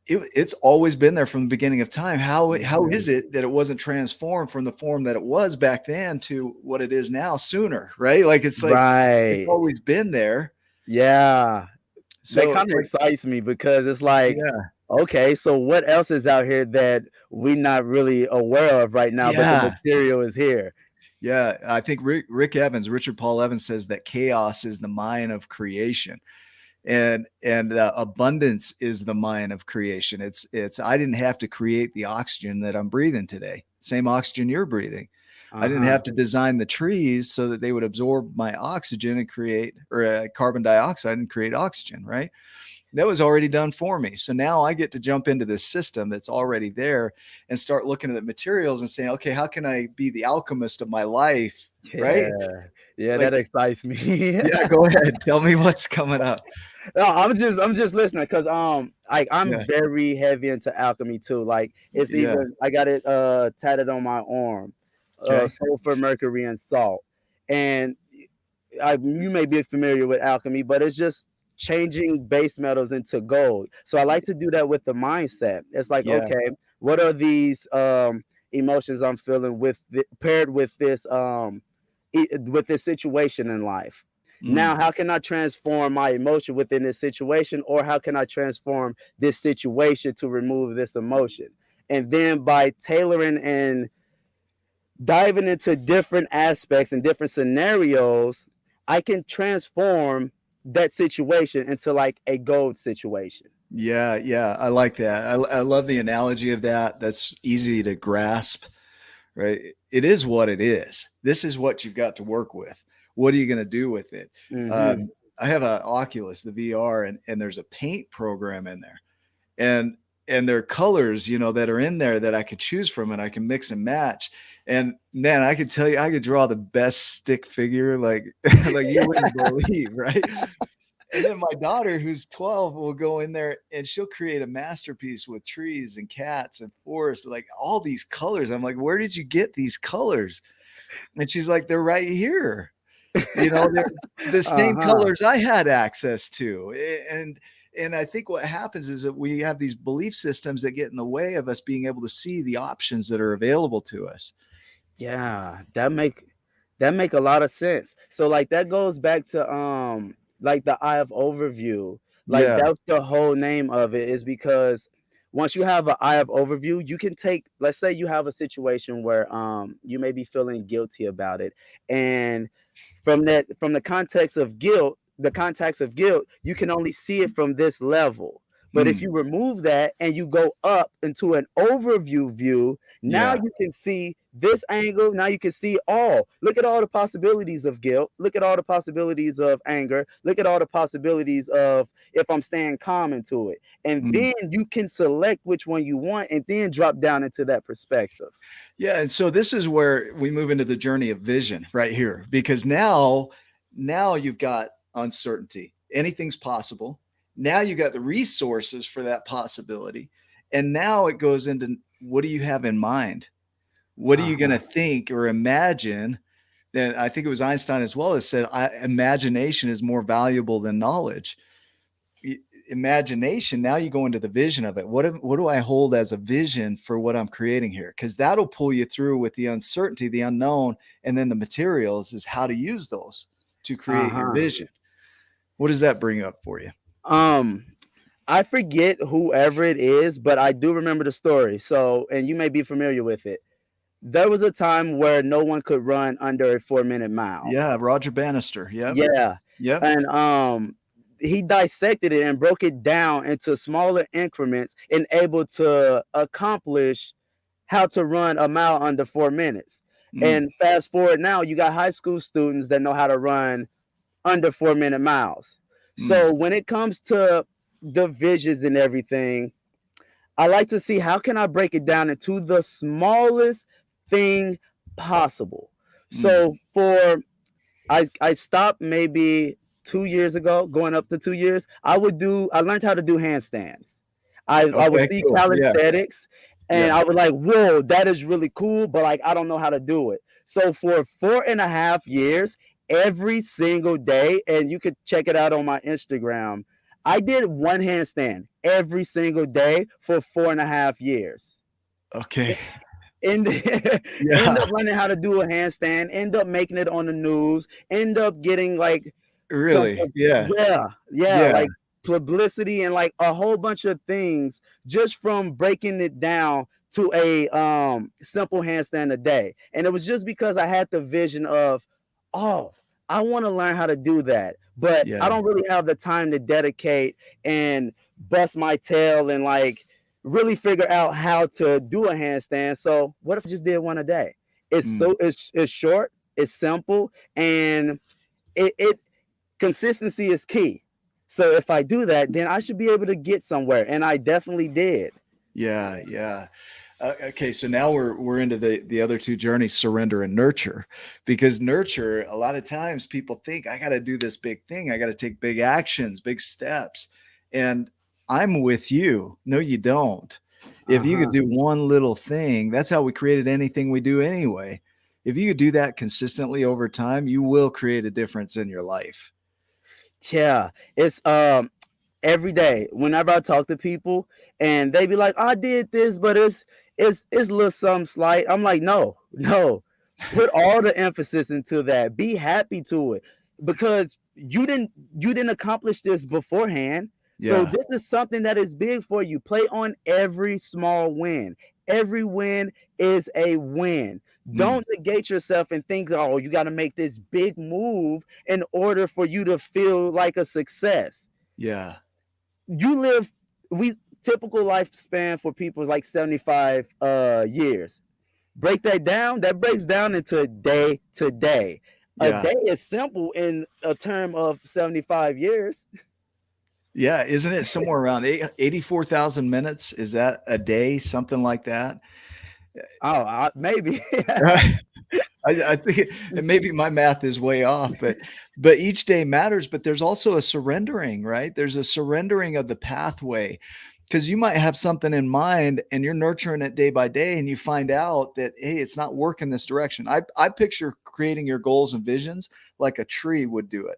it's always been there from the beginning of time. How Mhm. is it that it wasn't transformed from the form that it was back then to what it is now sooner, right? Like it's Right. always been there. Yeah. That So kind of excites me because it's like, yeah, okay, so what else is out here that we're not really aware of right now, but the yeah, material is here? yeah. I think Richard Paul Evans says that chaos is the mine of creation. And abundance is the mine of creation. It's I didn't have to create the oxygen that I'm breathing today. Same oxygen you're breathing. I didn't Uh-huh. have to design the trees so that they would absorb my oxygen and create carbon dioxide and create oxygen, right? That was already done for me. So now I get to jump into this system that's already there and start looking at the materials and saying, okay, how can I be the alchemist of my life, right? Yeah. Yeah, Like, that excites me. yeah, go ahead. Tell me what's coming up. No, I'm just listening because like I'm Yeah. very heavy into alchemy too. Like it's Yeah. even I got it tatted on my arm, Okay. sulfur, mercury, and salt. And you may be familiar with alchemy, but it's just changing base metals into gold. So I like to do that with the mindset. It's like, Yeah. okay, what are these emotions I'm feeling paired with this situation in life? Now, Mm. how can I transform my emotion within this situation, or how can I transform this situation to remove this emotion? And then by tailoring and diving into different aspects and different scenarios, I can transform that situation into like a gold situation. Yeah, yeah, I like that. I love the analogy of that. That's easy to grasp, right? It is what it is. This is what you've got to work with. What are you going to do with it? Mm-hmm. I have a Oculus, the VR, and there's a paint program in there, and and there are colors, that are in there that I could choose from, and I can mix and match. And man, I could tell you, I could draw the best stick figure, like like you wouldn't believe, right? And then my daughter, who's 12, will go in there and she'll create a masterpiece with trees and cats and forests, like all these colors. I'm like, where did you get these colors? And she's like, they're right here. They're the same Uh-huh. colors I had access to. And I think what happens is that we have these belief systems that get in the way of us being able to see the options that are available to us. Yeah, that make a lot of sense. So like that goes back to like the eye of overview. Like Yeah. that's the whole name of it, is because once you have an eye of overview, you can take, let's say you have a situation where you may be feeling guilty about it. And from the context of guilt, you can only see it from this level. But if Mm. you remove that and you go up into an overview view, now Yeah. you can see this angle. Now you can see all. Look at all the possibilities of guilt. Look at all the possibilities of anger. Look at all the possibilities of if I'm staying calm into it. And Mm. then you can select which one you want and then drop down into that perspective. Yeah, and so this is where we move into the journey of vision right here, because now you've got uncertainty. Anything's possible. Now you got the resources for that possibility. And now it goes into, what do you have in mind? What are you going to Uh-huh. think or imagine? Then I think it was Einstein as well that said, imagination is more valuable than knowledge. Imagination, now you go into the vision of it. What do I hold as a vision for what I'm creating here? Because that'll pull you through with the uncertainty, the unknown, and then the materials is how to use those to create your Uh-huh. vision. What does that bring up for you? Um, I forget whoever it is, but I do remember the story. So, and you may be familiar with it. There was a time where no one could run under a 4-minute mile. Yeah, Roger Bannister. Yep. Yeah. Yep. And he dissected it and broke it down into smaller increments and able to accomplish how to run a mile under 4 minutes. Mm, And fast forward now, you got high school students that know how to run under 4-minute miles. mm, So when it comes to the visions and everything, I like to see how can I break it down into the smallest thing possible. Mm. So for I stopped maybe 2 years ago, going up to 2 years. I learned how to do handstands. I would Okay, see cool. Yeah. calisthenics and Yeah. I was like, whoa, that is really cool, but like I don't know how to do it. So for 4.5 years, every single day, and you could check it out on my Instagram, I did one handstand every single day for 4.5 years. Okay. End, end Yeah. up learning how to do a handstand, end up making it on the news, end up getting like some, Really? Yeah. yeah, Yeah. like publicity and like a whole bunch of things just from breaking it down to a simple handstand a day. And it was just because I had the vision of, oh, I want to learn how to do that, but I Yeah. don't really have the time to dedicate and bust my tail and like really figure out how to do a handstand. So what if I just did one a day? Mm. It's short, it's simple, and it consistency is key. So if I do that, then I should be able to get somewhere, and I definitely did. Yeah. Yeah. Okay, so now we're into the other two journeys, surrender and nurture, because nurture, a lot of times people think I got to do this big thing, I got to take big actions, big steps, and I'm with you. No, you don't. If you could Uh-huh. do one little thing, that's how we created anything we do anyway. If you could do that consistently over time, you will create a difference in your life. Yeah, it's every day. Whenever I talk to people and they be like, "I did this, but it's a little something slight." I'm like, "No, no. Put all the emphasis into that. Be happy to it because you didn't accomplish this beforehand. So Yeah. this is something that is big for you. Play on every small win. Every win is a win. Mm. Don't negate yourself and think, oh, you got to make this big move in order for you to feel like a success. Yeah. You live we typical lifespan for people is like 75 years. Break that down, that breaks down into day to day. A Yeah. day is simple in a term of 75 years. Yeah. Isn't it somewhere around 84,000 minutes? Is that a day? Something like that? Oh, maybe. I think and maybe my math is way off, but each day matters, but there's also a surrendering, right? There's a surrendering of the pathway because you might have something in mind and you're nurturing it day by day and you find out that, hey, it's not working this direction. I picture creating your goals and visions like a tree would do it.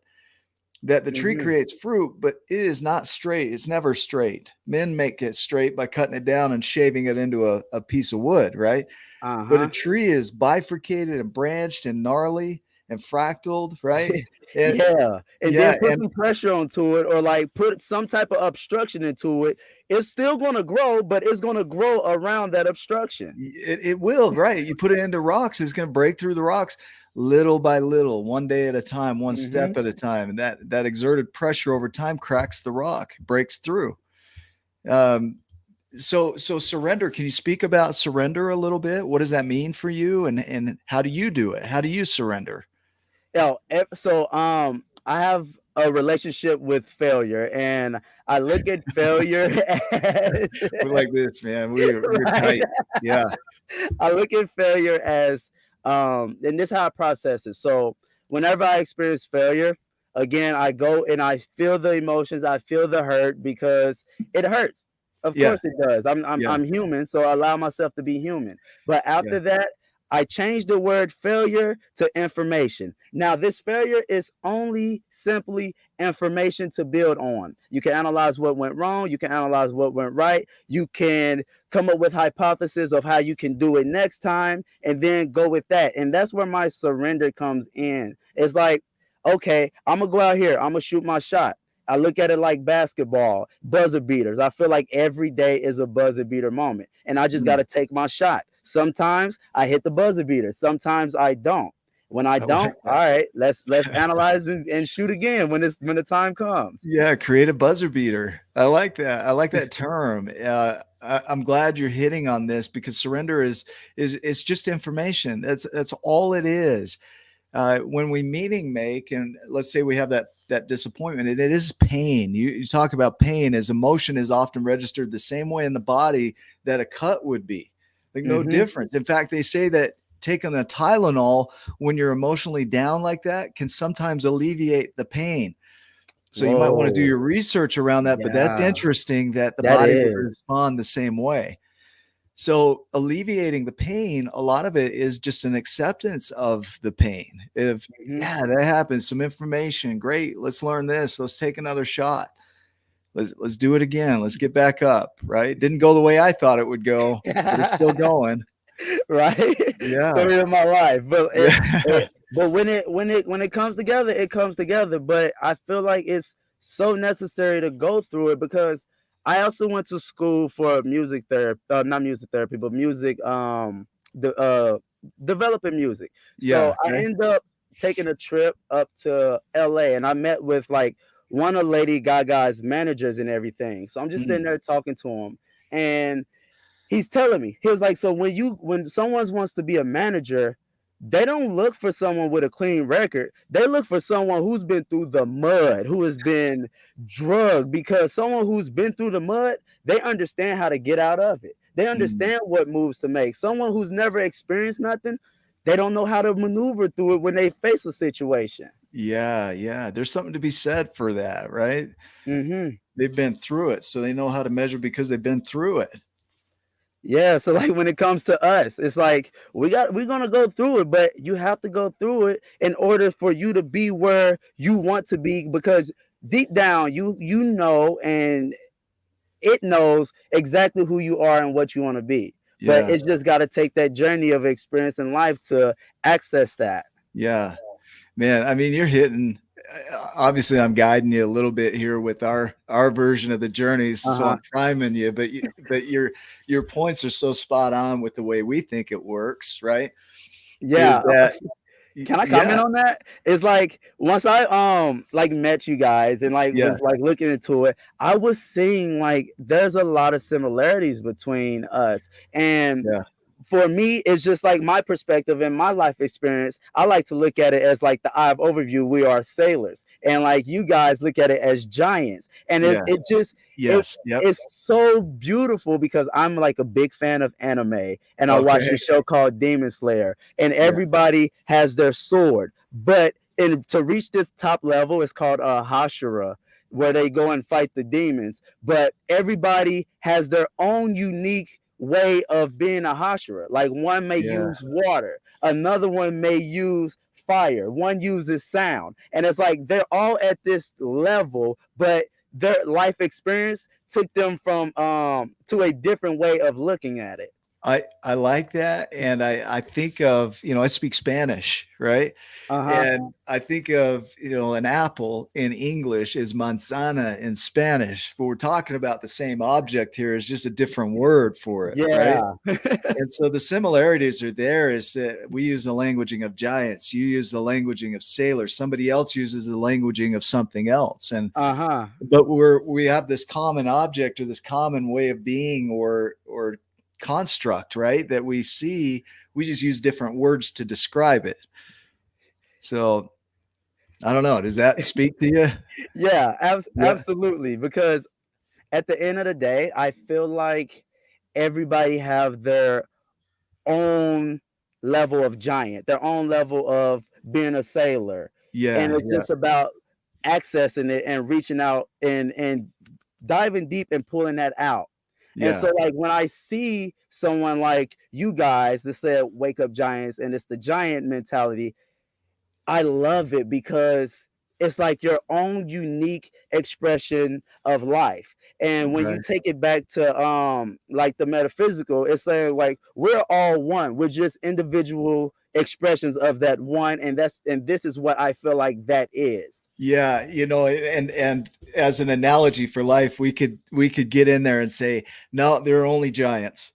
That the tree Mhm. creates fruit, but it is not straight. It's never straight. Men make it straight by cutting it down and shaving it into a piece of wood, right? But a Uh-huh. tree is bifurcated and branched and gnarly and fractaled, right? And Yeah, and then yeah, put and some pressure onto it or like put some type of obstruction into it. It's still going to grow, but it's going to grow around that obstruction. it will, right? You put it into rocks, it's going to break through the rocks little by little, one day at a time, one Mhm. step at a time. And that exerted pressure over time cracks the rock, breaks through. Um, so surrender. Can you speak about surrender a little bit? What does that mean for you, and how do you do it? How do you surrender? I have a relationship with failure, and I look at failure as We're like this, man. We're right. tight. Yeah. I look at failure as and this is how I process it. So whenever I experience failure, again, I go and I feel the emotions, I feel the hurt because it hurts. Of Yeah. course it does. Yeah. I'm human, so I allow myself to be human. But Yeah. after that, I change the word failure to information. Now, this failure is only simply information to build on. You can analyze what went wrong, you can analyze what went right, you can come up with hypothesis of how you can do it next time and then go with that. And that's where my surrender comes in. It's like, okay, I'm gonna go out here, I'm gonna shoot my shot. I look at it like basketball, buzzer beaters. I feel like every day is a buzzer beater moment, and I just got Mm. to take my shot. Sometimes I hit the buzzer beater, sometimes I don't. When I I like don't, all that. right, let's analyze and shoot again when the time comes. Yeah, create a buzzer beater. I like that. I like that term. I'm glad you're hitting on this because surrender is it's just information. That's all it is. when we meaning make, and let's say we have that disappointment, and it is pain. You talk about pain as emotion is often registered the same way in the body that a cut would be, like no difference. In fact, they say that taking a Tylenol when you're emotionally down like that can sometimes alleviate the pain. So you might want to do your Whoa. research around that, but that's Yeah, interesting that the that body would is. respond the same way. So alleviating the pain, a lot of it is just an acceptance of the pain. If Mhm. yeah, that happens, some information, great. Let's learn this. Let's take another shot. Let's do it again. Let's get back up. Right? Didn't go the way I thought it would go. We're still going. Right? Yeah. Story of my life. But Yeah. but when it comes together, it comes together. But I feel like it's so necessary to go through it because I also went to school for music therapy, not music therapy, but music, the developing music. So Yeah. I Okay. ended up taking a trip up to LA and I met with like one of Lady Gaga's managers and everything. So I'm just Mm. sitting there talking to him and he's telling me, he was like, so when someone wants to be a manager, they don't look for someone with a clean record. They look for someone who's been through the mud, who has been drugged, because someone who's been through the mud, they understand how to get out of it. They Mm. understand what moves to make. Someone who's never experienced nothing, they don't know how to maneuver through it when they face a situation. Yeah. Yeah. There's something to be said for that, right? Hmm. They've been through it, so they know how to measure because they've been through it. Yeah, so like when it comes to us, it's like we're gonna go through it, but you have to go through it in order for you to be where you want to be because deep down you know and it knows exactly who you are and what you want to be. But Yeah. it's just gotta take that journey of experience in life to access that. Yeah. Man, I mean, you're hitting obviously I'm guiding you a little bit here with our version of the journeys, so Uh-huh. I'm priming you, but your points are so spot on with the way we think it works, right? Is Yeah. that Can I comment yeah, on that? It's like once I like met you guys and like yeah, was like looking into it, I was seeing like there's a lot of similarities between us. And yeah, for me, it's just like my perspective and my life experience. I like to look at it as like the eye of overview. We are sailors, and like you guys look at it as giants. And yeah, it just it yes, yep, it's so beautiful because I'm like a big fan of anime, and I watch okay, a show called Demon Slayer, and yeah, everybody has their sword, but to reach this top level, it's called Hashira, where they go and fight the demons. But everybody has their own unique way of being a Hashira. Like one may yeah, use water, another one may use fire, one uses sound. And it's like they're all at this level, but their life experience took them from to a different way of looking at it. I like that, and I think of, I speak Spanish, right? Uh-huh. And I think of, an apple in English is manzana in Spanish, but we're talking about the same object here. It's just a different word for it, right? Yeah. And so the similarities are there is that we use the languaging of giants, you use the languaging of sailors, somebody else uses the languaging of something else. And Uh-huh. but we have this common object or this common way of being or construct, right? That we see, we just use different words to describe it. So I don't know. Does that speak to you? Yeah, Yeah. absolutely. Because at the end of the day, I feel like everybody have their own level of giant, their own level of being a sailor. And Yeah. it's Yeah. just about accessing it and reaching out and diving deep and pulling that out. And Yeah. so like when I see someone like you guys that said wake up giants and it's the giant mentality, I love it because it's like your own unique expression of life. And when you Right. take it back to like the metaphysical, it's saying like we're all one. We're just individual expressions of that one, and this is what I feel like that is. Yeah, and as an analogy for life, we could get in there and say, no, there are only giants.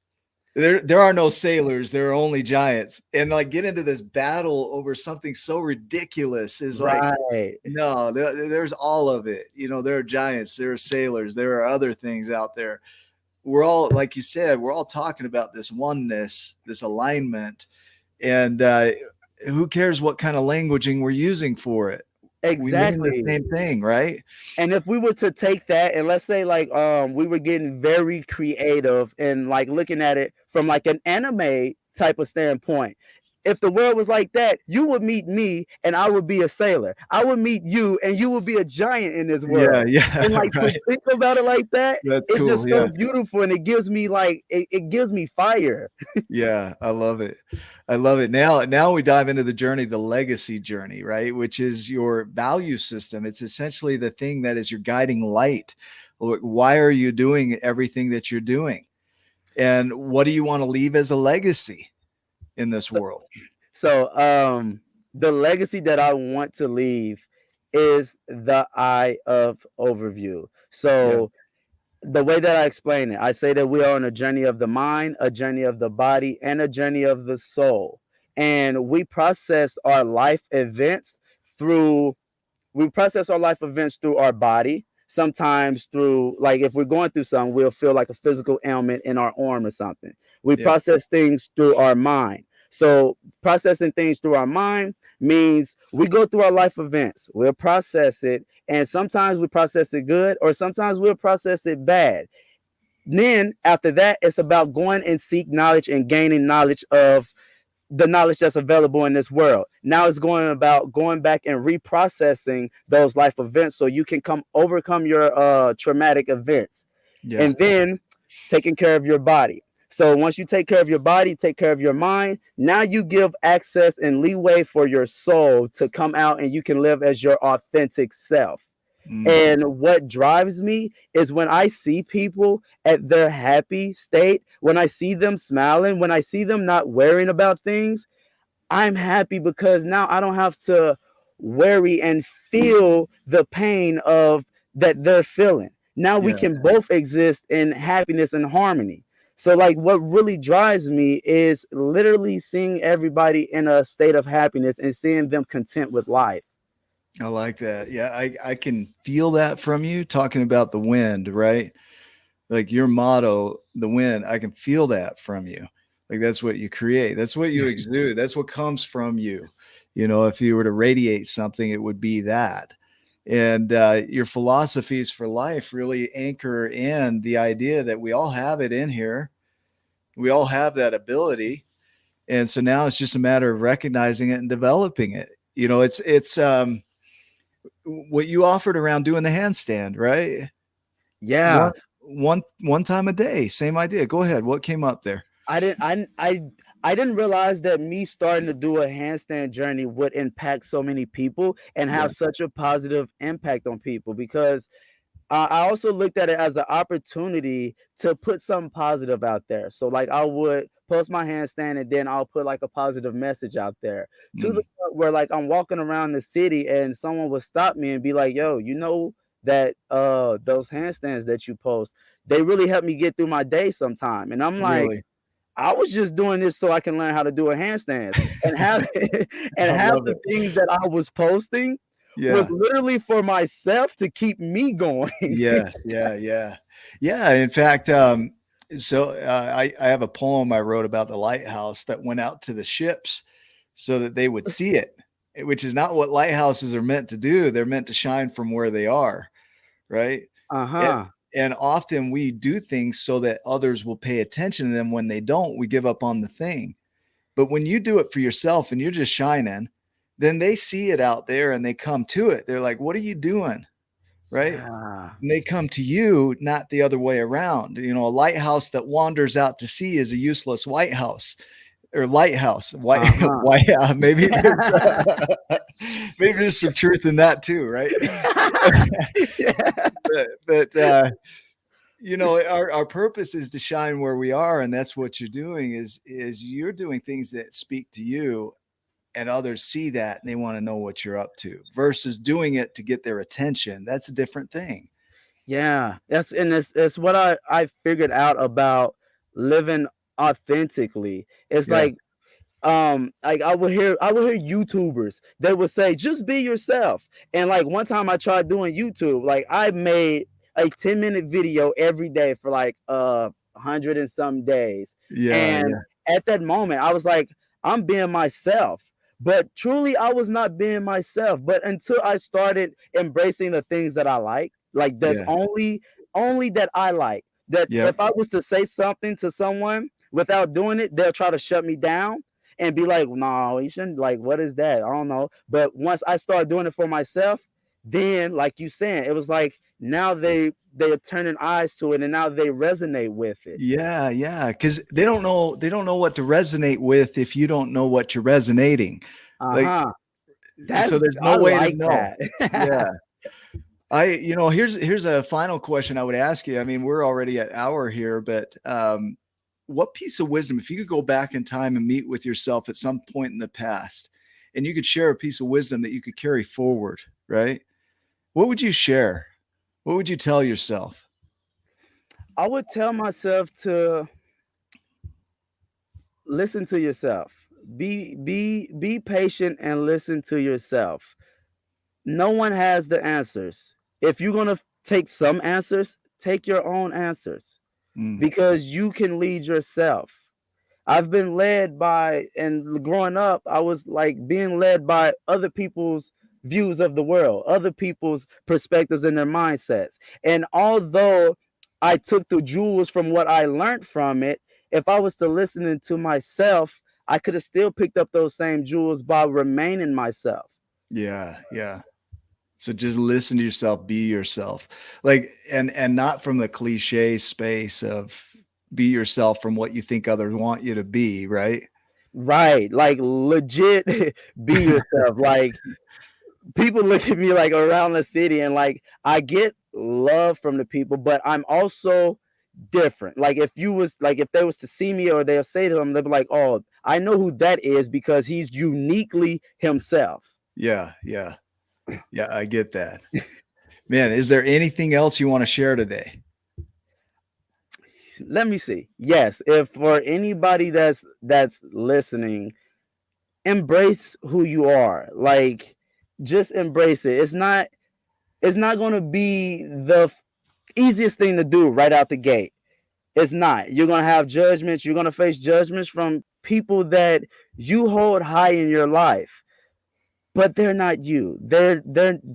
There are no sailors, there are only giants. And like get into this battle over something so ridiculous is like, Right. no, there's all of it. There are giants, there are sailors, there are other things out there. We're all, like you said, we're all talking about this oneness, this alignment. And who cares what kind of languaging we're using for it? We mean the Exactly. same thing, right? And if we were to take that and let's say like we were getting very creative and like looking at it from like an anime type of standpoint, if the world was like that, you would meet me and I would be a sailor. I would meet you and you would be a giant in this Yeah, world. yeah, And like to right. think about it like that, That's it's cool. just so Yeah. beautiful and it gives me like it gives me fire. Yeah, I love it. I love it. Now we dive into the journey, the legacy journey, right? Which is your value system. It's essentially the thing that is your guiding light. Why are you doing everything that you're doing? And what do you want to leave as a legacy in this world? So the legacy that I want to leave is the eye of overview. Yeah. So the way that I explain it, I say that we are on a journey of the mind, a journey of the body, and a journey of the soul. And through we process our life events through our body. Sometimes through like if we're going through something, we'll feel like a physical ailment in our arm or something. We Yep. process things through our mind. So processing things through our mind means we go through our life events, we'll process it, and sometimes we process it good, or sometimes we'll process it bad. Then after that, it's about going and seek knowledge and gaining knowledge of the knowledge that's available in this world. Now it's going about going back and reprocessing those life events so you can come overcome your traumatic events. Yeah. And then taking care of your body. So once you take care of your body, take care of your mind, now you give access and leeway for your soul to come out and you can live as your authentic self. Mm. And what drives me is when I see people at their happy state, when I see them smiling, when I see them not worrying about things, I'm happy because now I don't have to worry and feel the pain of that they're feeling. Now we Yeah. can both exist in happiness and harmony. So like what really drives me is literally seeing everybody in a state of happiness and seeing them content with life. I like that. Yeah, I can feel that from you talking about the wind, right? Like your motto, the wind, I can feel that from you. Like that's what you create. That's what you exude. That's what comes from you. You know, if you were to radiate something, it would be that. And your philosophies for life really anchor in the idea that we all have it in here. We all have that ability. And so now it's just a matter of recognizing it and developing it. You know, it's what you offered around doing the handstand, right? Yeah. One time a day, same idea. Go ahead. What came up there? I didn't I didn't realize that me starting to do a handstand journey would impact so many people and Yeah. have such a positive impact on people because I also looked at it as the opportunity to put something positive out there. So like I would post my handstand and then I'll put like a positive message out there to the Mm, point where like I'm walking around the city and someone would stop me and be like, "Yo, you know that those handstands that you post, they really help me get through my day sometime." And I'm like, really. I was just doing this so I can learn how to do a handstand. And half and I half love the it. things that I was posting was Yeah. literally for myself to keep me going. Yes. Yeah. Yeah. Yeah. In fact, I have a poem I wrote about the lighthouse that went out to the ships so that they would see it, which is not what lighthouses are meant to do. They're meant to shine from where they are. Right. And, Uh-huh. and often we do things so that others will pay attention to them. When they don't, we give up on the thing. But when you do it for yourself and you're just shining, then they see it out there and they come to it. They're like, what are you doing? Right. Yeah. And they come to you, not the other way around. You know, a lighthouse that wanders out to sea is a useless White House or lighthouse. White, Uh-huh. white, maybe there's some truth in that too, right? Yeah. But you know, our purpose is to shine where we are, and that's what you're doing. Is you're doing things that speak to you, and others see that and they want to know what you're up to. Versus doing it to get their attention. That's a different thing. Yeah. That's what I figured out about living authentically. It's Yeah, like I would hear YouTubers that would say just be yourself. And like one time I tried doing YouTube, like I made a 10-minute video every day for like 100 and some days. yeah, And yeah, at that moment I was like, I'm being myself. But truly, I was not being myself. But until I started embracing the things that I like that's Yeah. only that I like. That Yep. if I was to say something to someone without doing it, they'll try to shut me down and be like, "No, you shouldn't. Like, what is that? I don't know." But once I start doing it for myself, then, like you saying, it was like now they are turning eyes to it, and now they resonate with it. Yeah, yeah, because they don't know what to resonate with if you don't know what you're resonating. Like, Uh-huh. so That's there's no I way to like know. that. Yeah. Here's a final question I would ask you. I mean, we're already at hour here, but what piece of wisdom, if you could go back in time and meet with yourself at some point in the past, and you could share a piece of wisdom that you could carry forward, right? What would you share? What would you tell yourself? I would tell myself to listen to yourself. Be patient and listen to yourself. No one has the answers. If you're going to take some answers, take your own answers Mm, because you can lead yourself. I've been led by, and growing up, I was like being led by other people's views of the world, other people's perspectives and their mindsets. And although I took the jewels from what I learned from it, if I was to listen to myself, I could have still picked up those same jewels by remaining myself. yeah, yeah. So just listen to yourself, be yourself. Like, and not from the cliche space of be yourself from what you think others want you to be, right? Right. Like legit be yourself. Like people look at me like around the city and like I get love from the people, but I'm also different. Like if they was to see me or they'll say to them, they'll be like, "Oh, I know who that is because he's uniquely himself." Yeah, yeah. Yeah, I get that. Man, is there anything else you want to share today? Let me see. Yes, if for anybody that's listening, embrace who you are. Like just embrace it. It's not going to be the easiest thing to do right out the gate. It's not. You're going to have judgments. You're going to face judgments from people that you hold high in your life, but they're not you. They're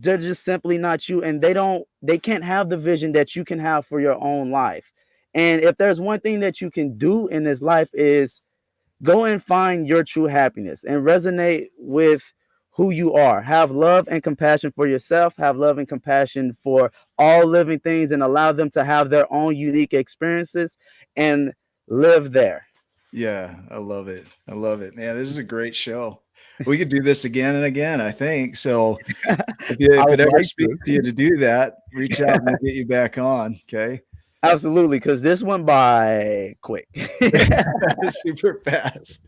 just simply not you, and they can't have the vision that you can have for your own life. And if there's one thing that you can do in this life is go and find your true happiness and resonate with who you are. Have love and compassion for yourself, have love and compassion for all living things, and allow them to have their own unique experiences and live there. Yeah, I love it. I love it. Man, this is a great show. We could do this again and again, I think. So I if it would ever like speaks to you to. to do that, reach out and we'll get you back on. Okay. Absolutely, because this went by quick. Super fast.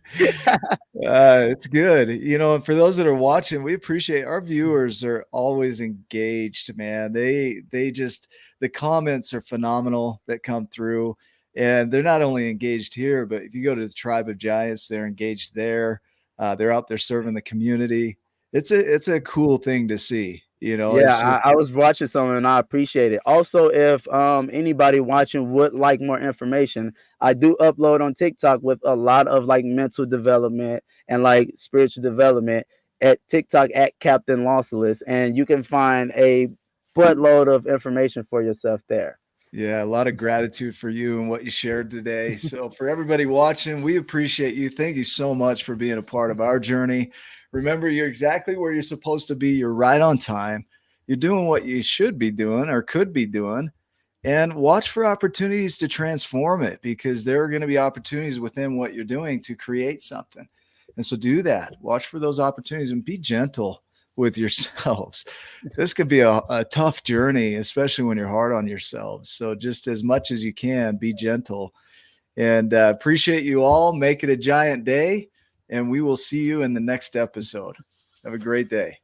It's good. And for those that are watching, we appreciate our viewers are always engaged, man. They just the comments are phenomenal that come through. And they're not only engaged here, but if you go to the Tribe of Giants, they're engaged there. They're out there serving the community. It's a cool thing to see. Yeah, It's just I was watching some and I appreciate it. Also, if anybody watching would like more information, I do upload on TikTok with a lot of like mental development and like spiritual development at TikTok at Capt LawSolace, and you can find a buttload of information for yourself there. yeah, a lot of gratitude for you and what you shared today. So, for everybody watching, we appreciate you. Thank you so much for being a part of our journey. Remember, you're exactly where you're supposed to be. You're right on time. You're doing what you should be doing or could be doing. And watch for opportunities to transform it because there are going to be opportunities within what you're doing to create something. And so, do that. Watch for those opportunities and be gentle with yourselves. This could be a tough journey, especially when you're hard on yourselves. So just as much as you can, be gentle and appreciate you all. Make it a giant day, and we will see you in the next episode. Have a great day.